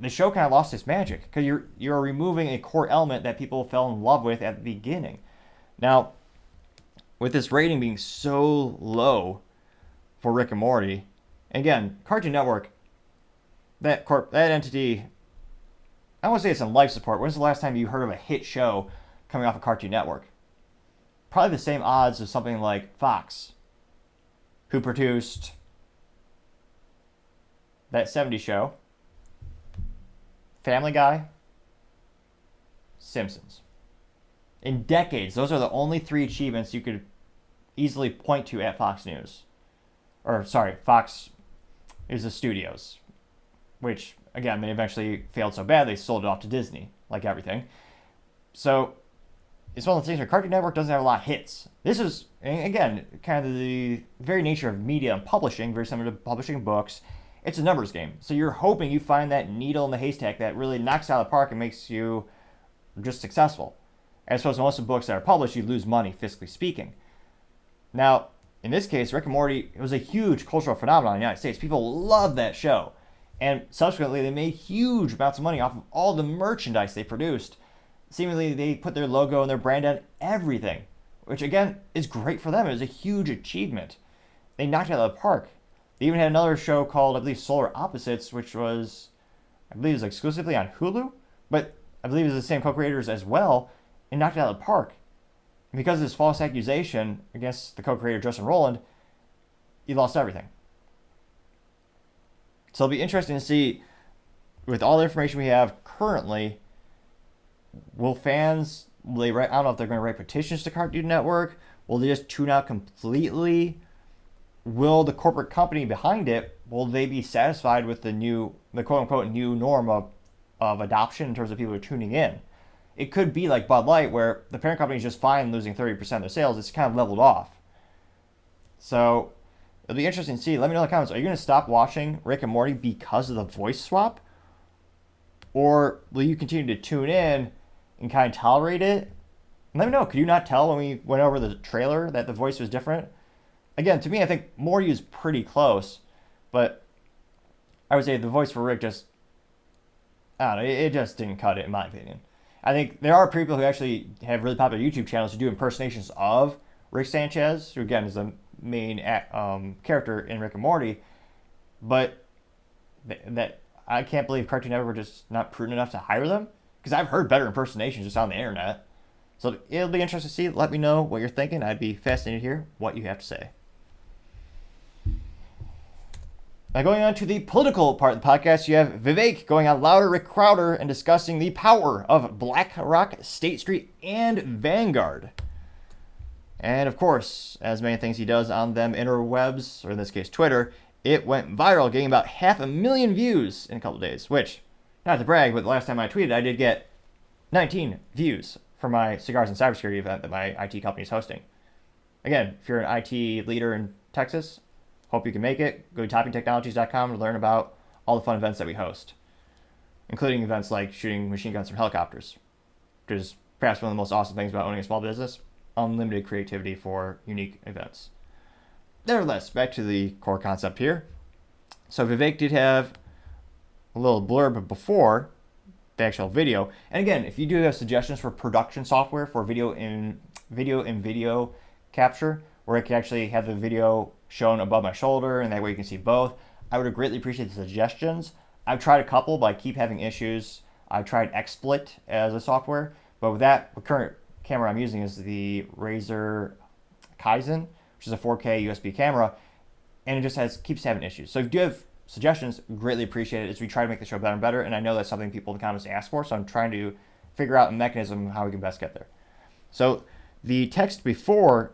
the show kind of lost its magic because you're removing a core element that people fell in love with at the beginning. Now, with this rating being so low for Rick and Morty, again, Cartoon Network, that entity, I won't say it's on life support. When's the last time you heard of a hit show coming off of Cartoon Network? Probably the same odds as something like Fox, who produced that 70s show, Family Guy, Simpsons. In decades, those are the only 3 achievements you could easily point to at Fox News. Fox is the studios, which, again, they eventually failed so bad they sold it off to Disney, like everything. So it's one of those things where Cartoon Network doesn't have a lot of hits. This is, again, kind of the very nature of media and publishing, very similar to publishing books. It's a numbers game. So you're hoping you find that needle in the haystack that really knocks it out of the park and makes you just successful. As opposed to most of the books that are published, you lose money, fiscally speaking. Now, in this case, Rick and Morty, it was a huge cultural phenomenon in the United States. People loved that show. And subsequently, they made huge amounts of money off of all the merchandise they produced. Seemingly, they put their logo and their brand on everything, which again is great for them. It was a huge achievement. They knocked it out of the park. They even had another show called, I believe, Solar Opposites, which was, I believe, was exclusively on Hulu, but I believe it was the same co-creators as well, and knocked it out of the park. And because of this false accusation against the co-creator Justin Roland, he lost everything. So it'll be interesting to see, with all the information we have currently, will they write, I don't know if they're going to write petitions to Cartoon Network, will they just tune out completely? Will the corporate company behind it, will they be satisfied with the quote-unquote new norm of adoption in terms of people who are tuning in? It could be like Bud Light, where the parent company is just fine losing 30% of their sales. It's kind of leveled off. So it'll be interesting to see. Let me know in the comments. Are you going to stop watching Rick and Morty because of the voice swap? Or will you continue to tune in and kind of tolerate it? And let me know. Could you not tell when we went over the trailer that the voice was different? Again, to me, I think Morty is pretty close. But I would say the voice for Rick just, I don't know, it just didn't cut it, in my opinion. I think there are people who actually have really popular YouTube channels who do impersonations of Rick Sanchez, who again is the main character in Rick and Morty. But that I can't believe Cartoon Network were just not prudent enough to hire them, because I've heard better impersonations just on the internet. So it'll be interesting to see. Let me know what you're thinking. I'd be fascinated to hear what you have to say. Now, going on to the political part of the podcast, you have Vivek going on louder with Crowder and discussing the power of BlackRock, State Street, and Vanguard. And of course, as many things he does on them interwebs, or in this case Twitter, it went viral, getting about 500,000 views in a couple days, which, not to brag, but the last time I tweeted, I did get 19 views for my Cigars and Cybersecurity event that my IT company is hosting. Again, if you're an IT leader in Texas, hope you can make it. Go to toppingtechnologies.com to learn about all the fun events that we host, including events like shooting machine guns from helicopters, which is perhaps one of the most awesome things about owning a small business. Unlimited creativity for unique events. Nevertheless, back to the core concept here. So Vivek did have a little blurb before the actual video. And again, if you do have suggestions for production software for video and video capture, where I can actually have the video shown above my shoulder and that way you can see both, I would greatly appreciate the suggestions. I've tried a couple, but I keep having issues. I've tried XSplit as a software, but with that, the current camera I'm using is the Razer Kaizen, which is a 4K USB camera, and it just keeps having issues. So if you do have suggestions, greatly appreciate it as we try to make the show better and better, and I know that's something people in the comments ask for, so I'm trying to figure out a mechanism how we can best get there. So the text before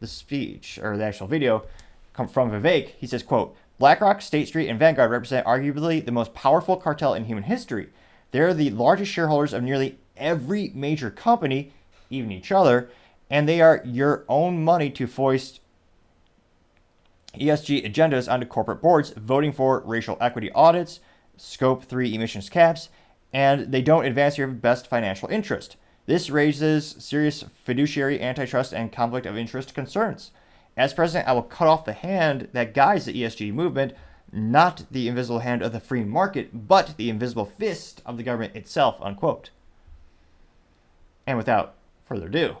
the speech, or the actual video, come from Vivek. He says, quote, BlackRock, State Street, and Vanguard represent arguably the most powerful cartel in human history. They're the largest shareholders of nearly every major company, even each other, and they are your own money to foist ESG agendas onto corporate boards, voting for racial equity audits, Scope 3 emissions caps, and they don't advance your best financial interest. This raises serious fiduciary, antitrust, and conflict of interest concerns. As president, I will cut off the hand that guides the ESG movement, not the invisible hand of the free market, but the invisible fist of the government itself, unquote. And without further ado,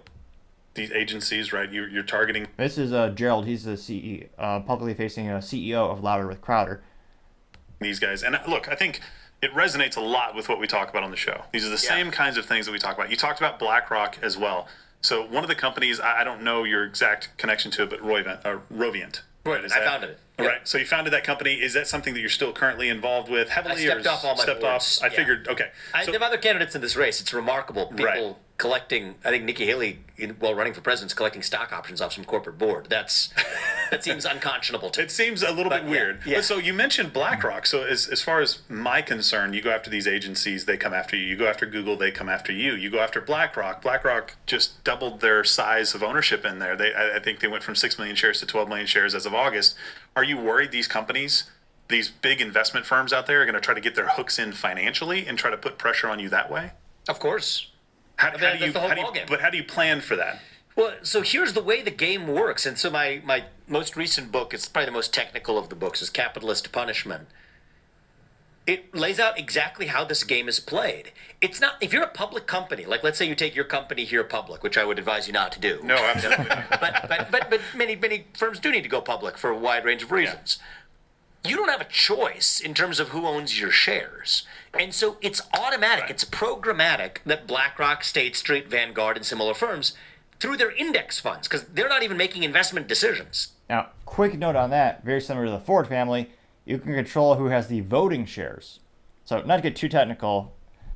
these agencies, right? You're targeting. This is Gerald. He's the CEO, publicly facing CEO of Louder with Crowder. These guys, and look, I think it resonates a lot with what we talk about on the show. These are the same kinds of things that we talk about. You talked about BlackRock as well. So one of the companies, I don't know your exact connection to it, but Rovient. Right, I founded it. All right, so you founded that company. Is that something that you're still currly involved with heavily? I stepped off all my boards. I figured, okay. I have other candidates in this race. It's remarkable. People collecting, I think Nikki Haley, while running for president, is collecting stock options off some corporate board. That seems unconscionable to me. It seems a little bit weird. Yeah. But so you mentioned BlackRock. So as far as my concern, you go after these agencies, they come after you. You go after Google, they come after you. You go after BlackRock. BlackRock just doubled their size of ownership in there. I think they went from 6 million shares to 12 million shares as of August. Are you worried these companies, these big investment firms out there, are going to try to get their hooks in financially and try to put pressure on you that way? Of course. How do you plan for that? Well, so here's the way the game works. And so my most recent book, it's probably the most technical of the books, is Capitalist Punishment. it lays out exactly how this game is played. It's not, if you're a public company, like let's say you take your company here public, which I would advise you not to do. No, absolutely. But many firms do need to go public for a wide range of reasons. You don't have a choice in terms of who owns your shares. And so it's automatic, it's programmatic that BlackRock, State Street, Vanguard, and similar firms, through their index funds, because they're not even making investment decisions. Now, quick note on that, very similar to the Ford family, you can control who has the voting shares. So not to get too technical,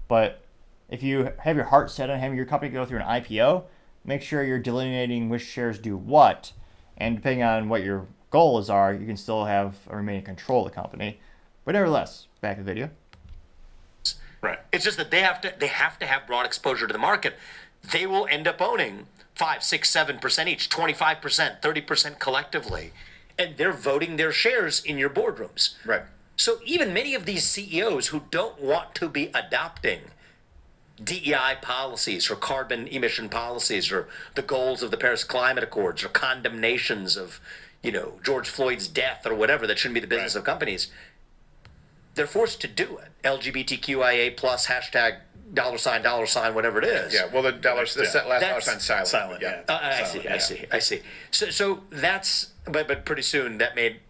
but if you have your heart set on having your company go through an IPO, make sure you're delineating which shares do what. And depending on what your goals are, you can still have or remain in control of the company. But nevertheless, back to the video. Right. It's just that they have to have broad exposure to the market. They will end up owning 5, 6, 7% each, 25%, 30% collectively. And they're voting their shares in your boardrooms. Right. So even many of these CEOs who don't want to be adopting DEI policies or carbon emission policies or the goals of the Paris Climate Accords or condemnations of, George Floyd's death or whatever that shouldn't be the business of companies, they're forced to do it. LGBTQIA plus hashtag $, whatever it is. Yeah, well, the last dollar sign silent. Yeah. I see. So that's, but pretty soon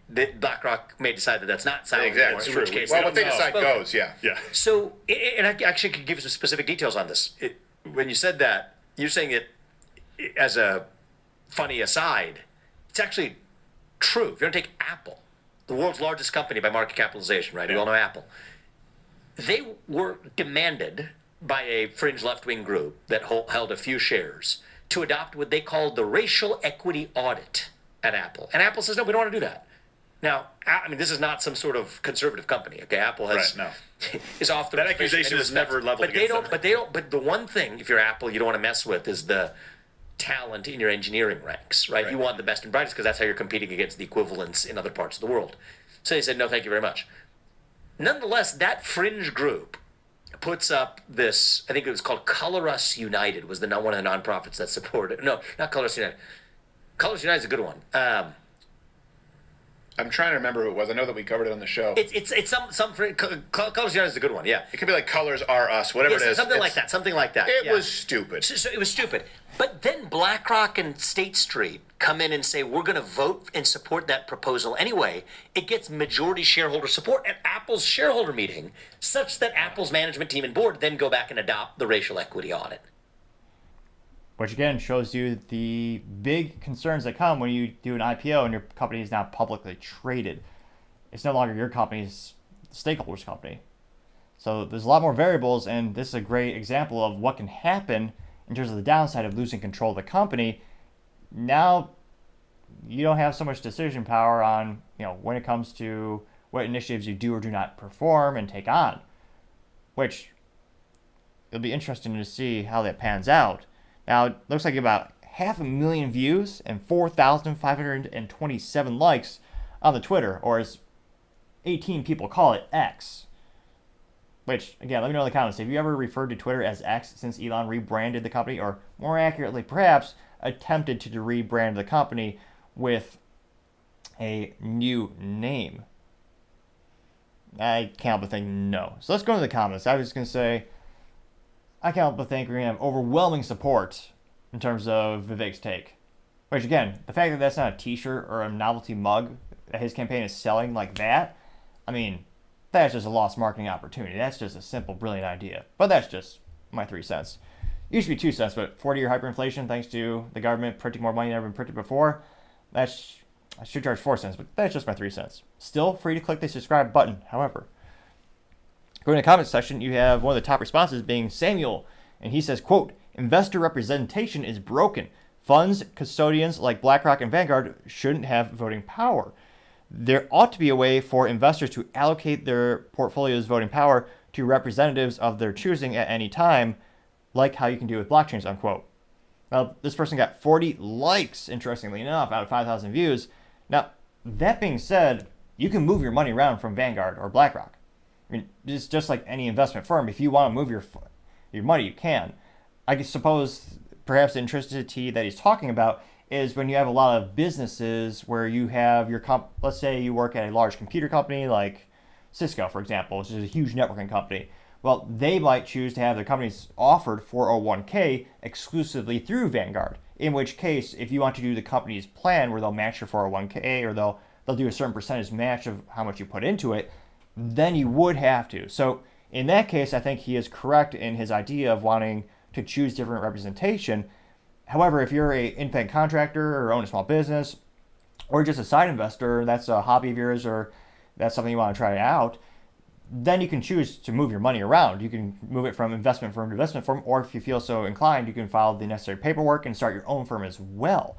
BlackRock may decide that that's not silent anymore. Exactly. In which case, Well, what they decide goes, yeah. So, and I actually could give you some specific details on this. When you said that, you're saying it as a funny aside. It's actually true. If you're going to take Apple, the world's largest company by market capitalization, right? We all know Apple. They were demanded by a fringe left-wing group that held a few shares to adopt what they called the racial equity audit at Apple. And Apple says, no, we don't want to do that. Now, this is not some sort of conservative company. Okay, Apple has is off the that accusation was never leveled against them. But the one thing, if you're Apple, you don't want to mess with is the talent in your engineering ranks, right? You want the best and brightest because that's how you're competing against the equivalents in other parts of the world. So they said, no, thank you very much. Nonetheless, that fringe group puts up this, I think it was called Color Us United, was one of the nonprofits that supported. No, not Color Us United. Color Us United is a good one. I'm trying to remember who it was. I know that we covered it on the show. It's some Colors United is a good one. Yeah, it could be like Colors Are Us, whatever it is. Something like that. It was stupid. So it was stupid. But then BlackRock and State Street come in and say, we're going to vote and support that proposal anyway. It gets majority shareholder support at Apple's shareholder meeting, such that Apple's management team and board then go back and adopt the racial equity audit. Which again shows you the big concerns that come when you do an IPO and your company is now publicly traded. It's no longer your company's stakeholders' company. So there's a lot more variables, and this is a great example of what can happen in terms of the downside of losing control of the company. Now you don't have so much decision power on, when it comes to what initiatives you do or do not perform and take on, which it'll be interesting to see how that pans out. Now, it looks like about 500,000 views and 4,527 likes on the Twitter, or as 18 people call it, X. Which, again, let me know in the comments, have you ever referred to Twitter as X since Elon rebranded the company, or more accurately, perhaps, attempted to rebrand the company with a new name? I can't help but think no. So let's go into the comments. I was just going to say, I can't help but think we're going to have overwhelming support in terms of Vivek's take. Which, again, the fact that that's not a t-shirt or a novelty mug that his campaign is selling like that, that's just a lost marketing opportunity. That's just a simple, brilliant idea. But that's just my 3 cents. Used to be 2 cents, but 40-year hyperinflation, thanks to the government printing more money than ever been printed before, I should charge 4 cents, but that's just my 3 cents. Still free to click the subscribe button, however. Going to the comments section, you have one of the top responses being Samuel, and he says, quote, investor representation is broken. Funds custodians like BlackRock and Vanguard shouldn't have voting power. There ought to be a way for investors to allocate their portfolio's voting power to representatives of their choosing at any time, like how you can do with blockchains, unquote. Now, this person got 40 likes, interestingly enough, out of 5,000 views. Now, that being said, you can move your money around from Vanguard or BlackRock. It's just like any investment firm. If you want to move your money, you can. I suppose perhaps the intricacy that he's talking about is when you have a lot of businesses where you have your let's say you work at a large computer company like Cisco, for example, which is a huge networking company. Well, they might choose to have their companies offered 401k exclusively through Vanguard. In which case, if you want to do the company's plan where they'll match your 401k or they'll do a certain percentage match of how much you put into it, then you would have to. So in that case, I think he is correct in his idea of wanting to choose different representation. However, if you're an independent contractor or own a small business or just a side investor, that's a hobby of yours or that's something you want to try out, then you can choose to move your money around. You can move it from investment firm to investment firm, or if you feel so inclined, you can file the necessary paperwork and start your own firm as well.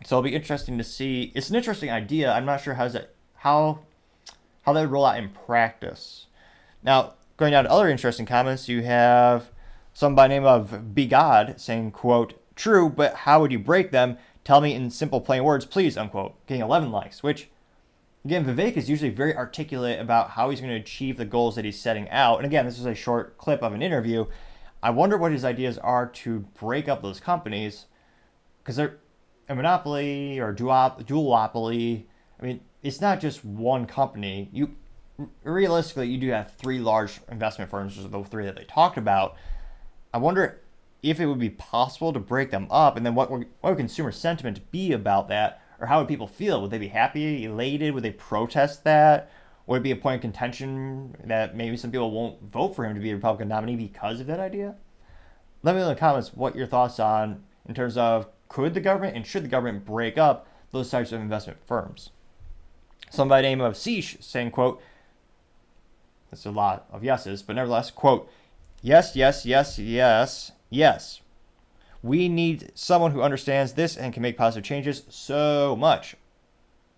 So it'll be interesting to see. It's an interesting idea. I'm not sure how that would roll out in practice. Now, going down to other interesting comments, you have some by name of BeGod saying, quote, "True, but how would you break them? Tell me in simple plain words, please," unquote, getting 11 likes, which, again, Vivek is usually very articulate about how he's going to achieve the goals that he's setting out. And again, this is a short clip of an interview. I wonder what his ideas are to break up those companies, because they're a monopoly or duopoly. I mean, it's not just one company. Realistically, you do have three large investment firms, which are the three that they talked about. I wonder if it would be possible to break them up, and then what would consumer sentiment be about that, or how would people feel? Would they be happy, elated? Would they protest that? Would it be a point of contention that maybe some people won't vote for him to be a Republican nominee because of that idea? Let me know in the comments what your thoughts on in terms of could the government and should the government break up those types of investment firms? Somebody by the name of Seish saying, quote, that's a lot of yeses, but nevertheless, quote, "Yes, yes, yes, yes, yes. We need someone who understands this and can make positive changes so much.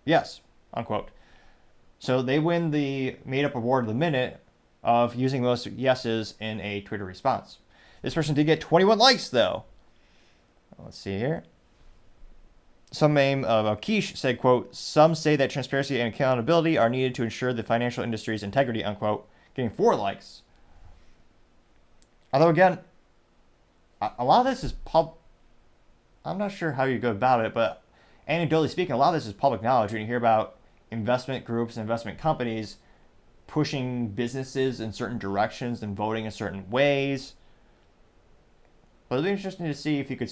Yes," unquote. So they win the Made Up Award of the Minute of using most yeses in a Twitter response. This person did get 21 likes, though. Let's see here. Some name of Akish said, quote, "Some say that transparency and accountability are needed to ensure the financial industry's integrity," unquote, getting 4 likes. Although, again, a lot of this is I'm not sure how you go about it, but anecdotally speaking, a lot of this is public knowledge. When you hear about investment groups and investment companies pushing businesses in certain directions and voting in certain ways. But it'd be interesting to see if you could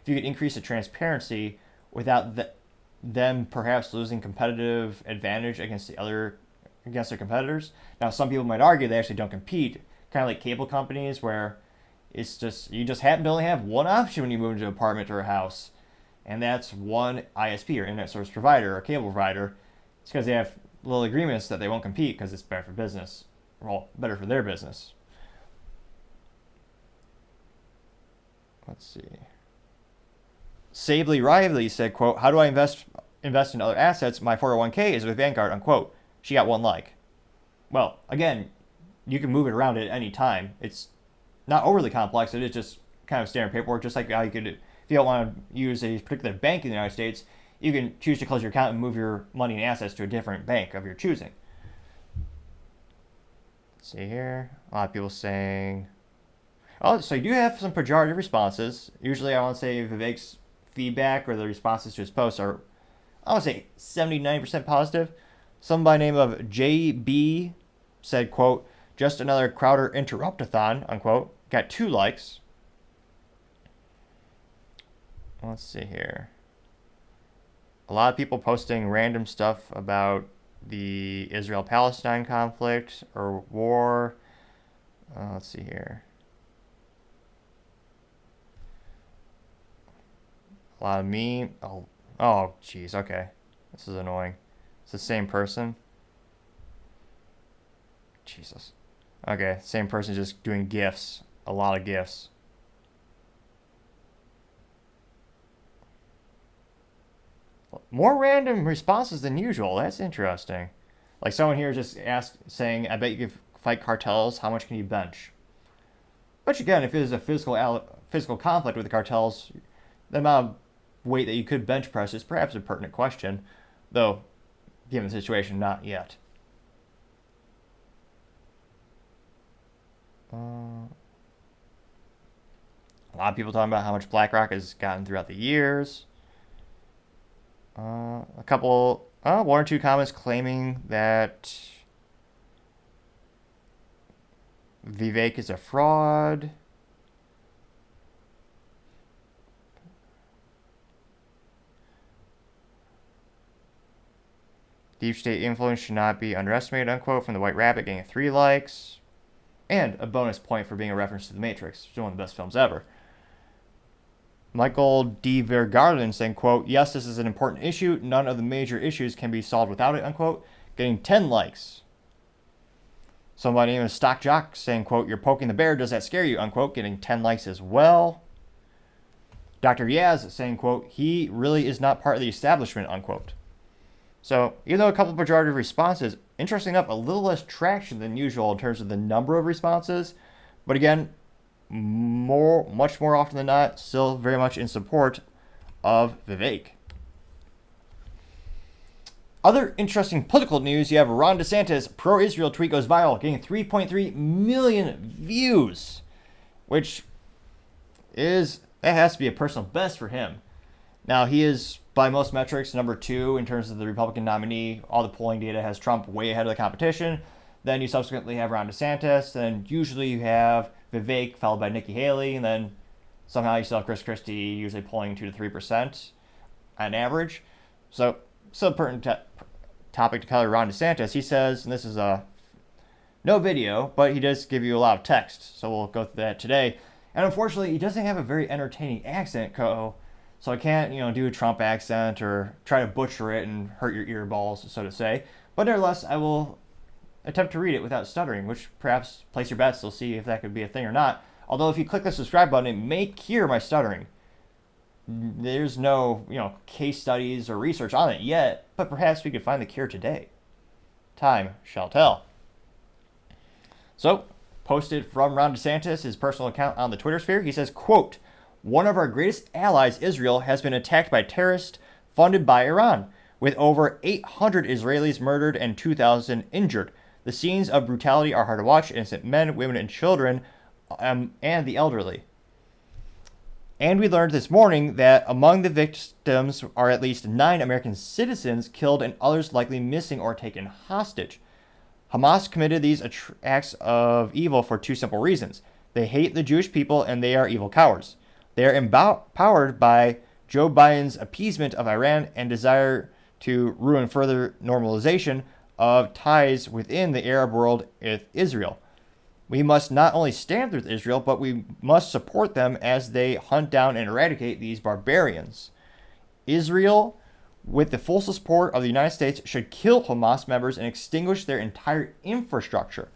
increase the transparency without them perhaps losing competitive advantage against their competitors. Now, some people might argue they actually don't compete, kind of like cable companies where it's just you just happen to only have one option when you move into an apartment or a house, and that's one ISP or internet service provider or cable provider. It's because they have little agreements that they won't compete because it's better for business, well, better for their business. Let's see. Sably Riley said, quote, "How do I invest in other assets? My 401k is with Vanguard," unquote. She got 1 like. Well, again, you can move it around at any time. It's not overly complex. It is just kind of standard paperwork, just like how you could, if you don't want to use a particular bank in the United States, you can choose to close your account and move your money and assets to a different bank of your choosing. Let's see here. A lot of people saying, oh, so you do have some pejorative responses. Usually I want to say Vivek's feedback or the responses to his posts are, I want to say 79% positive. Some by name of JB said, quote, "Just another Crowder interrupt-a-thon," unquote. Got 2 likes. Let's see here. A lot of people posting random stuff about the Israel-Palestine conflict or war. Let's see here. A lot of meme. Oh, geez. Okay. This is annoying. It's the same person. Jesus. Okay, same person just doing GIFs. A lot of GIFs. More random responses than usual. That's interesting. Like someone here just saying, "I bet you could fight cartels. How much can you bench?" Which again, if it is a physical conflict with the cartels, the amount of weight that you could bench press is perhaps a pertinent question, though, given the situation, not yet. A lot of people talking about how much BlackRock has gotten throughout the years. A couple One or two comments claiming that Vivek is a fraud. Deep state influence should not be underestimated, unquote, from the White Rabbit, getting 3 likes. And a bonus point for being a reference to The Matrix, which is one of the best films ever. Michael D. Vergarden saying, quote, yes, this is an important issue. None of the major issues can be solved without it, unquote, getting 10 likes. Somebody named Stock Jock saying, quote, you're poking the bear. Does that scare you, unquote, getting 10 likes as well. Dr. Yaz saying, quote, he really is not part of the establishment, unquote. So, even though a couple of pejorative responses, interesting enough, a little less traction than usual in terms of the number of responses. But again, much more often than not, still very much in support of Vivek. Other interesting political news, you have Ron DeSantis Pro Israel tweet goes viral, getting 3.3 million views, which that has to be a personal best for him. Now, he is, by most metrics, number 2 in terms of the Republican nominee. All the polling data has Trump way ahead of the competition. Then you subsequently have Ron DeSantis. Then usually you have Vivek, followed by Nikki Haley. And then somehow you still have Chris Christie, usually polling 2 to 3% on average. So, still a pertinent topic to color Ron DeSantis. He says, and this is no video, but he does give you a lot of text. So we'll go through that today. And unfortunately, he doesn't have a very entertaining accent, so I can't, do a Trump accent or try to butcher it and hurt your ear balls, so to say. But nevertheless, I will attempt to read it without stuttering, which perhaps place your bets. We'll see if that could be a thing or not. Although if you click the subscribe button, it may cure my stuttering. There's no, case studies or research on it yet, but perhaps we could find the cure today. Time shall tell. So, posted from Ron DeSantis, his personal account on the Twitter sphere, he says, quote, one of our greatest allies, Israel, has been attacked by terrorists funded by Iran, with over 800 Israelis murdered and 2,000 injured. The scenes of brutality are hard to watch, innocent men, women, and children, and the elderly. And we learned this morning that among the victims are at least 9 American citizens killed and others likely missing or taken hostage. Hamas committed these acts of evil for 2 simple reasons. They hate the Jewish people and they are evil cowards. They are empowered by Joe Biden's appeasement of Iran and desire to ruin further normalization of ties within the Arab world with Israel. We must not only stand with Israel, but we must support them as they hunt down and eradicate these barbarians. Israel, with the full support of the United States, should kill Hamas members and extinguish their entire infrastructure.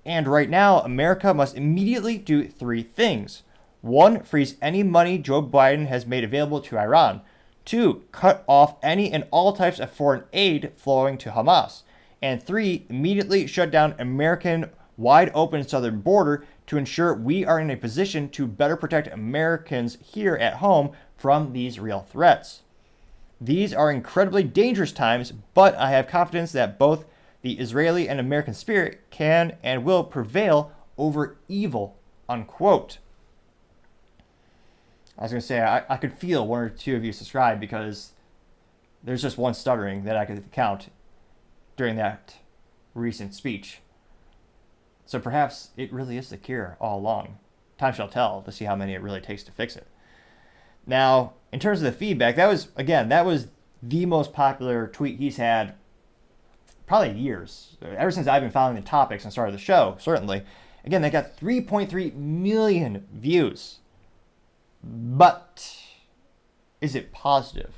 And right now, America must immediately do 3 things. 1, freeze any money Joe Biden has made available to Iran. 2, cut off any and all types of foreign aid flowing to Hamas. And 3, immediately shut down American wide open southern border to ensure we are in a position to better protect Americans here at home from these real threats. These are incredibly dangerous times, but I have confidence that both the Israeli and American spirit can and will prevail over evil, unquote. I was going to say, I could feel 1 or 2 of you subscribe because there's just one stuttering that I could count during that recent speech. So perhaps it really is the cure all along. Time shall tell to see how many it really takes to fix it. Now, in terms of the feedback, that was the most popular tweet he's had probably years. Ever since I've been following the topics and started the show, certainly. Again, they got 3.3 million views. But is it positive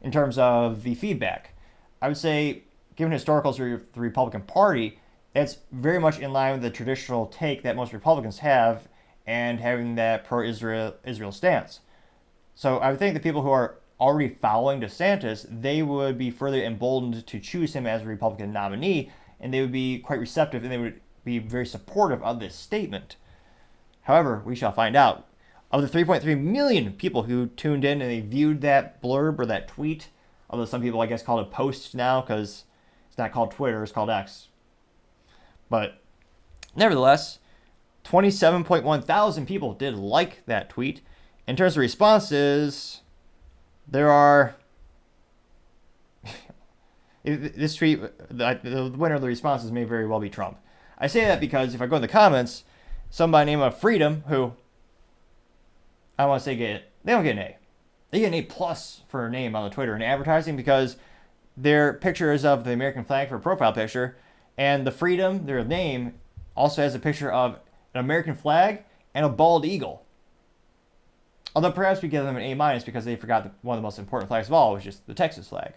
in terms of the feedback? I would say, given historicals of the Republican Party, it's very much in line with the traditional take that most Republicans have and having that pro-Israel stance. So I would think the people who are already following DeSantis, they would be further emboldened to choose him as a Republican nominee, and they would be quite receptive and they would be very supportive of this statement. However, we shall find out. Of the 3.3 million people who tuned in and they viewed that blurb or that tweet, although some people I guess call it a post now because it's not called Twitter, it's called X. But nevertheless, 27.1 thousand people did like that tweet. In terms of responses, there are This tweet, the winner of the responses may very well be Trump. I say that because if I go in the comments, somebody named Freedom, who I want to say they don't get an A. They get an A plus for a name on the Twitter and advertising because their picture is of the American flag for a profile picture, and the Freedom, their name, also has a picture of an American flag and a bald eagle. Although perhaps we give them an A minus because they forgot one of the most important flags of all, which is the Texas flag.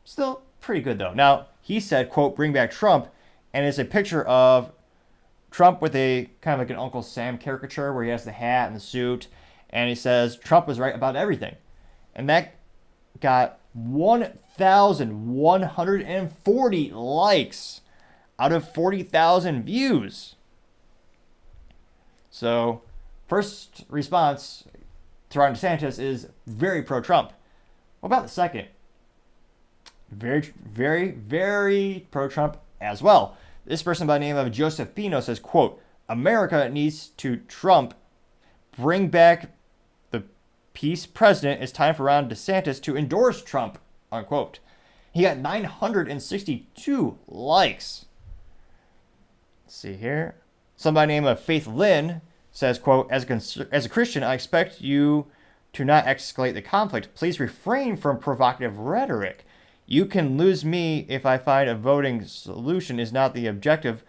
Still pretty good though. Now, he said, quote, bring back Trump, and it's a picture of Trump with a kind of like an Uncle Sam caricature where he has the hat and the suit, and he says Trump was right about everything. And that got 1,140 likes out of 40,000 views. So, first response to Ron DeSantis is very pro-Trump. What about the second? Very, very, very pro-Trump as well. This person by the name of Joseph Pino says, quote, America needs to Trump, bring back the peace president. It's time for Ron DeSantis to endorse Trump, unquote. He got 962 likes. Let's see here. Somebody named Faith Lynn says, quote, as a Christian, I expect you to not escalate the conflict. Please refrain from provocative rhetoric. You can lose me if I find a voting solution is not the objective,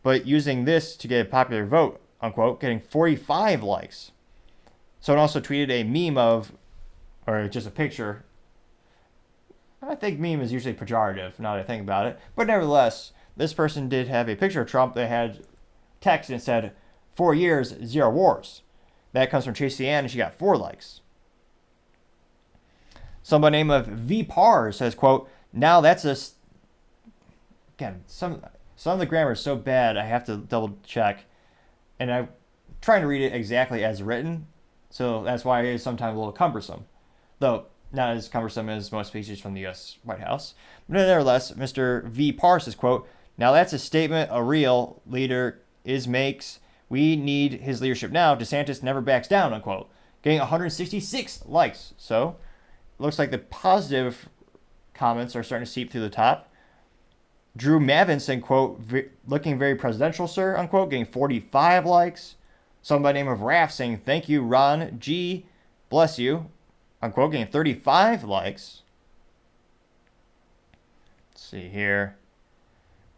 but using this to get a popular vote, unquote, getting 45 likes. Someone also tweeted a meme of, or just a picture. I think meme is usually pejorative, now that I think about it. But nevertheless, this person did have a picture of Trump that had text and it said, 4 years, 0 wars. That comes from Tracy Ann, and she got 4 likes. Somebody named of V Par says, quote, now that's a... Again, some of the grammar is so bad, I have to double check. And I'm trying to read it exactly as written, so that's why it is sometimes a little cumbersome. Though, not as cumbersome as most speeches from the U.S. White House. But nevertheless, Mr. V Par says, quote, now that's a statement a real leader makes. We need his leadership now. DeSantis never backs down, unquote. Getting 166 likes. So, looks like the positive comments are starting to seep through the top. Drew Mavin saying, quote, looking very presidential, sir, unquote, getting 45 likes. Somebody named of Raph saying, thank you, Ron G. Bless you, unquote, getting 35 likes. Let's see here.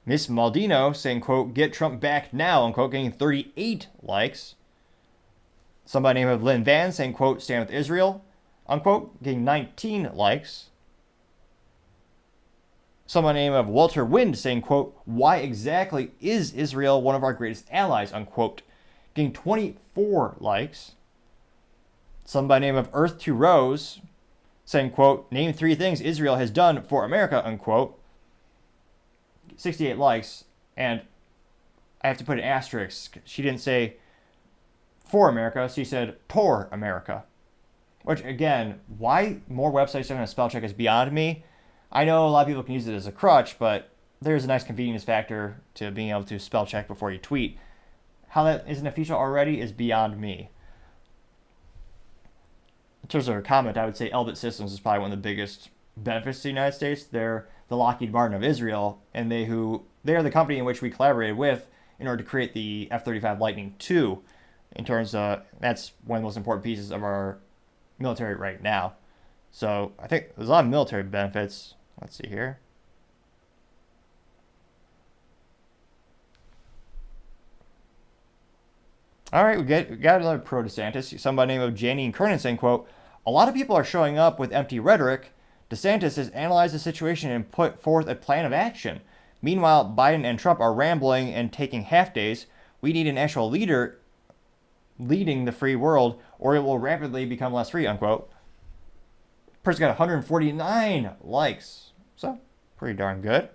Miss Maldino saying, quote, get Trump back now, unquote, getting 38 likes. Somebody named of Lynn Van saying, quote, stand with Israel, unquote, getting 19 likes. Someone named of Walter Wind saying, quote, why exactly is Israel one of our greatest allies, unquote, getting 24 likes. Somebody named of Earth to Rose saying, quote, name 3 things Israel has done for America, unquote, 68 likes. And I have to put an asterisk. She didn't say for America, she said for America. Which, again, why more websites are going to spell check is beyond me. I know a lot of people can use it as a crutch, but there's a nice convenience factor to being able to spell check before you tweet. How that isn't official already is beyond me. In terms of a comment, I would say Elbit Systems is probably one of the biggest benefits to the United States. They're the Lockheed Martin of Israel, and they are the company in which we collaborated with in order to create the F-35 Lightning II. In terms of, that's one of the most important pieces of our military right now. So I think there's a lot of military benefits. Let's see here. All right, we got another pro DeSantis. Somebody named Janine Kernan saying, quote, a lot of people are showing up with empty rhetoric. DeSantis has analyzed the situation and put forth a plan of action. Meanwhile, Biden and Trump are rambling and taking half days. We need an actual leader leading the free world, or it will rapidly become less free, unquote. Person got 149 likes. So, pretty darn good.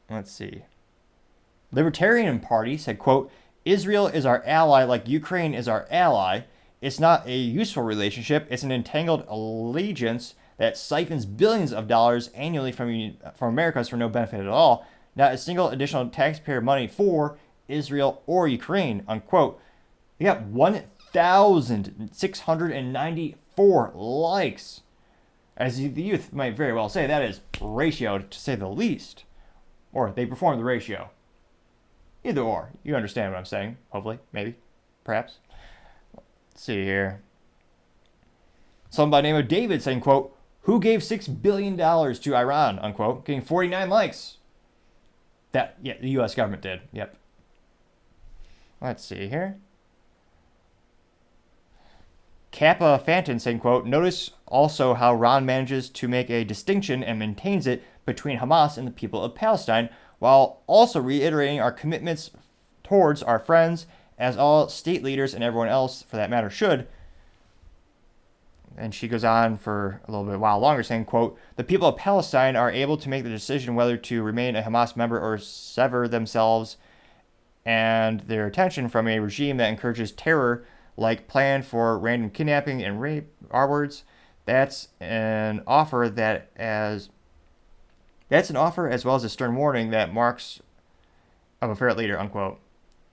Let's see. Libertarian Party said, quote, Israel is our ally like Ukraine is our ally. It's not a useful relationship. It's an entangled allegiance that siphons billions of dollars annually from Americans for no benefit at all. Not a single additional taxpayer money for Israel or Ukraine, unquote. They got 1,694 likes. as the youth might very well say, that is ratio, to say the least. Or they perform the ratio. Either or. You understand what I'm saying, hopefully, maybe, perhaps. Let's see here. Someone by the name of David saying, quote, who gave $6 billion to Iran, unquote, getting 49 likes. The U.S. government did, yep. Let's see here. Kappa Fanton saying, quote, notice also how Ron manages to make a distinction and maintains it between Hamas and the people of Palestine, while also reiterating our commitments towards our friends, as all state leaders and everyone else, for that matter, should. And she goes on for a little bit while longer, saying, quote, the people of Palestine are able to make the decision whether to remain a Hamas member or sever themselves and their attention from a regime that encourages terror, like plan for random kidnapping and rape, our words. That's an offer as well as a stern warning that marks of a fair leader, unquote.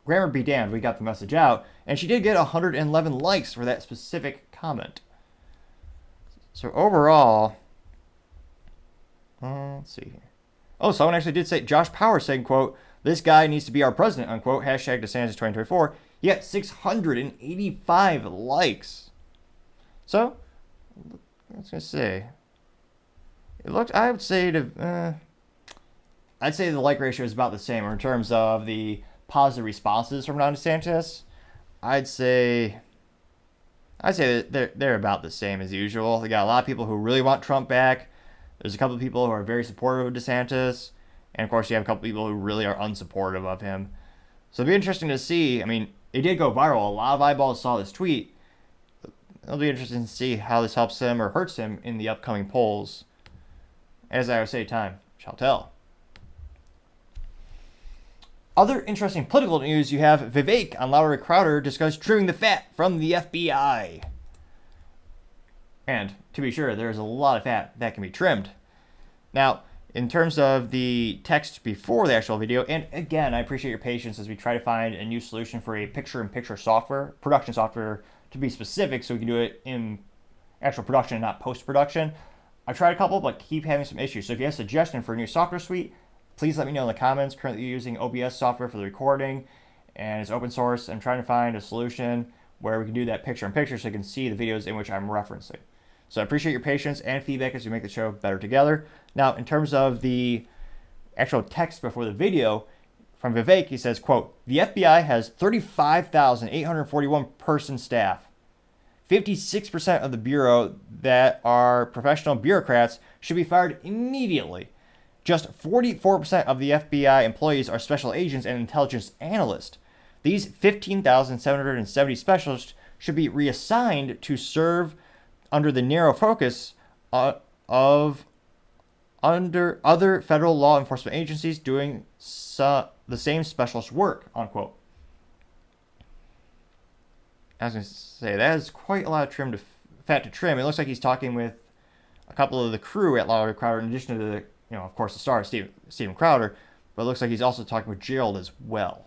Grammar be damned, we got the message out, and she did get 111 likes for that specific comment. So overall, let's see here. Oh, someone actually did say, Josh Power saying, quote, this guy needs to be our president, unquote, hashtag DeSantis 2024. He got 685 likes. So, I was going to say, it looked, I'd say the like ratio is about the same in terms of the positive responses from Ron DeSantis. I'd say that they're about the same as usual. They got a lot of people who really want Trump back. There's a couple of people who are very supportive of DeSantis. And, of course, you have a couple of people who really are unsupportive of him. So it'll be interesting to see. I mean, it did go viral. A lot of eyeballs saw this tweet. It'll be interesting to see how this helps him or hurts him in the upcoming polls. As I would say, time shall tell. Other interesting political news, you have Vivek on Louder Crowder discuss trimming the fat from the FBI. And, to be sure, there's a lot of fat that can be trimmed. Now, in terms of the text before the actual video, and again, I appreciate your patience as we try to find a new solution for a picture-in-picture software, production software, to be specific so we can do it in actual production and not post-production. I've tried a couple, but keep having some issues. So if you have a suggestion for a new software suite, please let me know in the comments. Currently using OBS software for the recording, and it's open source. I'm trying to find a solution where we can do that picture-in-picture so you can see the videos in which I'm referencing. So I appreciate your patience and feedback as we make the show better together. Now, in terms of the actual text before the video, from Vivek, he says, quote, the FBI has 35,841 person staff. 56% of the Bureau that are professional bureaucrats should be fired immediately. Just 44% of the FBI employees are special agents and intelligence analysts. These 15,770 specialists should be reassigned to serve under the narrow focus of under other federal law enforcement agencies doing the same specialist work, unquote. I was going to say, that is quite a lot of fat to trim. It looks like he's talking with a couple of the crew at Louder Crowder, in addition to the, of course, the star, Steven Crowder, but it looks like he's also talking with Gerald as well.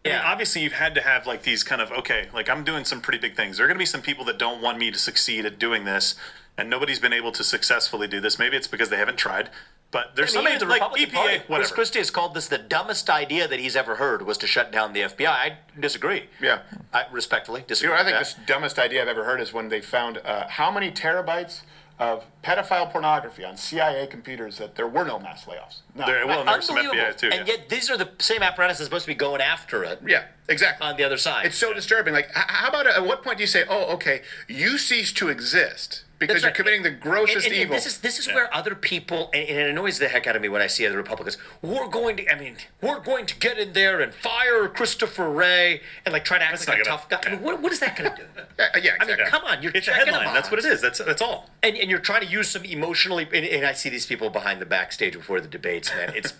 Yeah, obviously you've had to have like these kind of, okay, like I'm doing some pretty big things. There are going to be some people that don't want me to succeed at doing this, and nobody's been able to successfully do this. Maybe it's because they haven't tried, but there's somebody like Republican EPA, Party, whatever. Chris Christie has called this the dumbest idea that he's ever heard was to shut down the FBI. I disagree. Yeah. I respectfully disagree. I think the dumbest idea I've ever heard is when they found how many terabytes of pedophile pornography on CIA computers that there were no mass layoffs. No. There were some FBI too. And yet these are the same apparatus that's supposed to be going after it. Yeah, exactly. On the other side. It's so disturbing. Like, how about at what point do you say, oh, okay, you cease to exist because you're committing the grossest evil? This is where other people, and it annoys the heck out of me when I see other Republicans, we're going to get in there and fire Christopher Wray and like try to act like a tough guy. I mean, what is that going to do? Yeah, exactly. I mean, come on, you're It's a checking headline. them That's on. what it is. That's all. And you're trying to use some emotionally, and I see these people behind the backstage before the debates, man. It's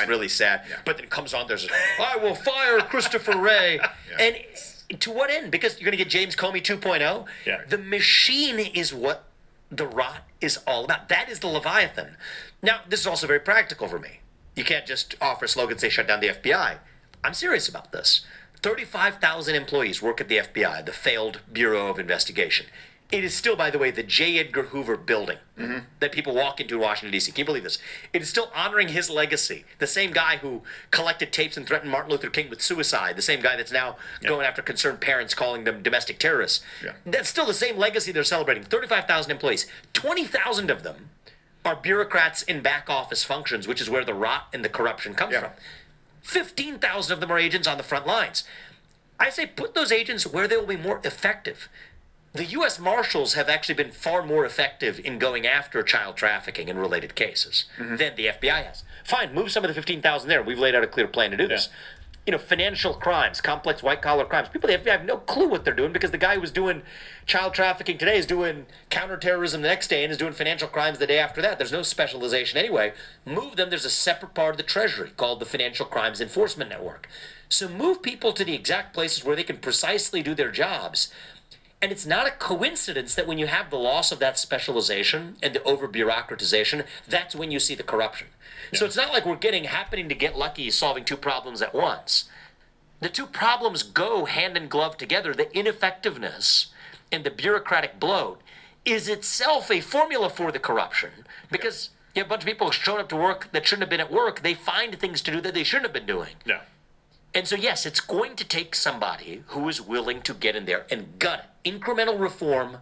really sad. Yeah. But then it comes on, there's I will fire Christopher Wray. And to what end? Because you're going to get James Comey 2.0? Yeah. The machine is what the rot is all about. That is the Leviathan. Now, this is also very practical for me. You can't just offer a slogan, say, shut down the FBI. I'm serious about this. 35,000 employees work at the FBI, the failed Bureau of Investigation. It is still, by the way, the J. Edgar Hoover building that people walk into in Washington, D.C. Can you believe this? It is still honoring his legacy. The same guy who collected tapes and threatened Martin Luther King with suicide. The same guy that's now going after concerned parents, calling them domestic terrorists. Yeah. That's still the same legacy they're celebrating. 35,000 employees. 20,000 of them are bureaucrats in back office functions, which is where the rot and the corruption comes from. 15,000 of them are agents on the front lines. I say put those agents where they will be more effective. The U.S. Marshals have actually been far more effective in going after child trafficking and related cases than the FBI has. Fine, move some of the 15,000 there. We've laid out a clear plan to do this. You know, financial crimes, complex white-collar crimes. People at the FBI have no clue what they're doing because the guy who was doing child trafficking today is doing counterterrorism the next day and is doing financial crimes the day after that. There's no specialization anyway. Move them. There's a separate part of the Treasury called the Financial Crimes Enforcement Network. So move people to the exact places where they can precisely do their jobs. And it's not a coincidence that when you have the loss of that specialization and the over-bureaucratization, that's when you see the corruption. So it's not like we're happening to get lucky solving two problems at once. The two problems go hand in glove together. The ineffectiveness and the bureaucratic bloat is itself a formula for the corruption because you have a bunch of people showing up to work that shouldn't have been at work. They find things to do that they shouldn't have been doing. Yeah. And so, yes, it's going to take somebody who is willing to get in there and gut it. Incremental reform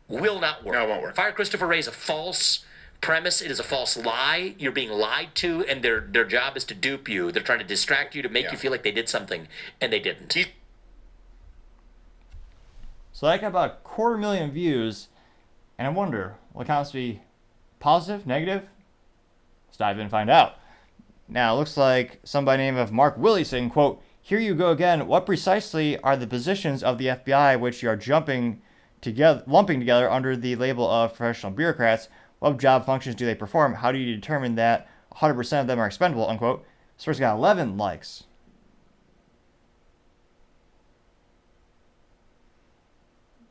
will not work. No, it won't work. Fire Christopher Wray is a false premise. It is a false lie. You're being lied to, and their job is to dupe you. They're trying to distract you to make you feel like they did something, and they didn't. So that got about 250,000 views, and I wonder, will accounts be positive, negative? Let's dive in and find out. Now, it looks like somebody named of Mark Willey saying, quote, "Here you go again. What precisely are the positions of the FBI which you are lumping together under the label of professional bureaucrats? What job functions do they perform? How do you determine that 100% of them are expendable?" Unquote. This person got 11 likes.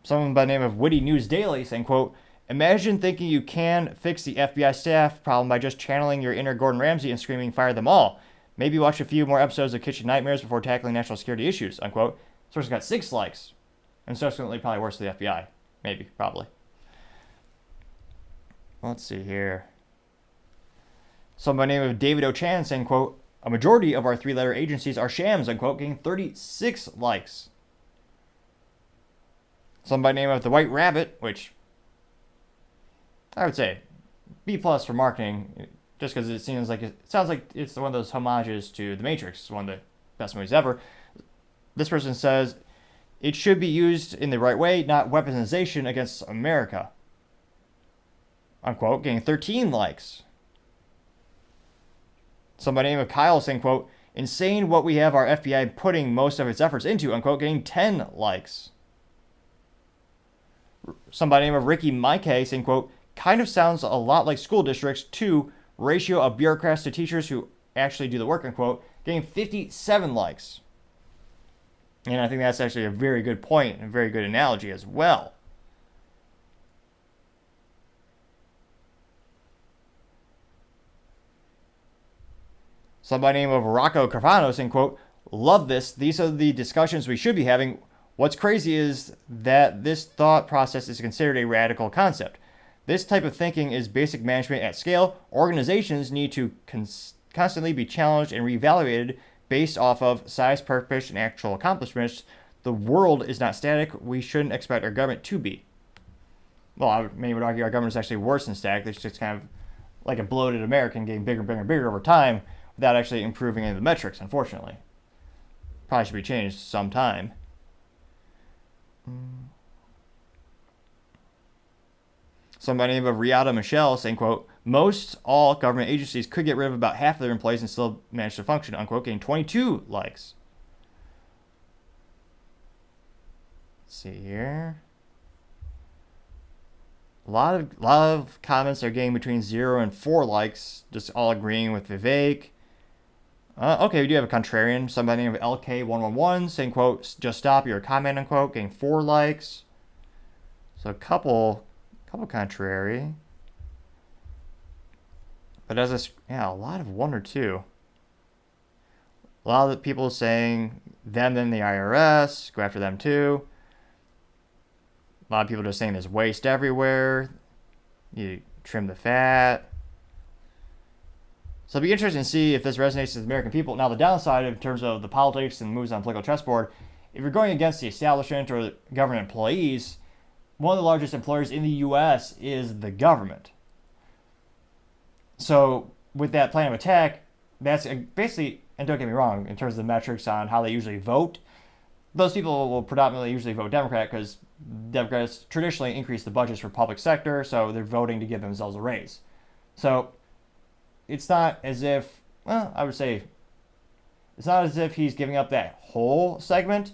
Someone by the name of Witty News Daily saying, quote, "Imagine thinking you can fix the FBI staff problem by just channeling your inner Gordon Ramsay and screaming, 'Fire them all.' Maybe watch a few more episodes of Kitchen Nightmares before tackling national security issues," unquote. This person got 6 likes. And subsequently probably worse than the FBI. Maybe, probably. Let's see here. Someone by the name of David O'Chan saying, quote, "A majority of our 3-letter agencies are shams," unquote, getting 36 likes. Someone by the name of The White Rabbit, which I would say B+ for marketing, just because it sounds like it's one of those homages to The Matrix. It's one of the best movies ever. This person says, "It should be used in the right way, not weaponization against America," unquote, getting 13 likes. Somebody named Kyle saying, quote, "Insane what we have our FBI putting most of its efforts into," unquote, getting 10 likes. Somebody named Ricky Mike saying, quote, "Kind of sounds a lot like school districts, too. Ratio of bureaucrats to teachers who actually do the work," unquote, getting 57 likes. And I think that's actually a very good point and a very good analogy as well. Somebody named of Rocco Carfano saying, quote, "Love this. These are the discussions we should be having. What's crazy is that this thought process is considered a radical concept. This type of thinking is basic management at scale. Organizations need to constantly be challenged and reevaluated based off of size, purpose, and actual accomplishments. The world is not static. We shouldn't expect our government to be." Well, many would argue our government is actually worse than static. It's just kind of like a bloated American getting bigger and bigger and bigger over time without actually improving any of the metrics, unfortunately. Probably should be changed sometime. Somebody named Riata Michelle saying, quote, "Most all government agencies could get rid of about half of their employees and still manage to function," unquote, getting 22 likes. Let's see here. A lot of comments are getting between 0 and 4 likes, just all agreeing with Vivek. Okay, we do have a contrarian. Somebody named LK111 saying, quote, "Just stop your comment," unquote, getting 4 likes. So a couple contrary. But a lot of 1 or 2. A lot of the people saying them, then the IRS, go after them too. A lot of people are just saying there's waste everywhere. You trim the fat. So it'll be interesting to see if this resonates with the American people. Now, the downside in terms of the politics and moves on political chessboard, if you're going against the establishment or government employees, one of the largest employers in the U.S. is the government. So with that plan of attack, that's basically, and don't get me wrong, in terms of the metrics on how they usually vote, those people will predominantly usually vote Democrat because Democrats traditionally increase the budgets for public sector, so they're voting to give themselves a raise. So it's not as if, well, I would say, it's not as if he's giving up that whole segment,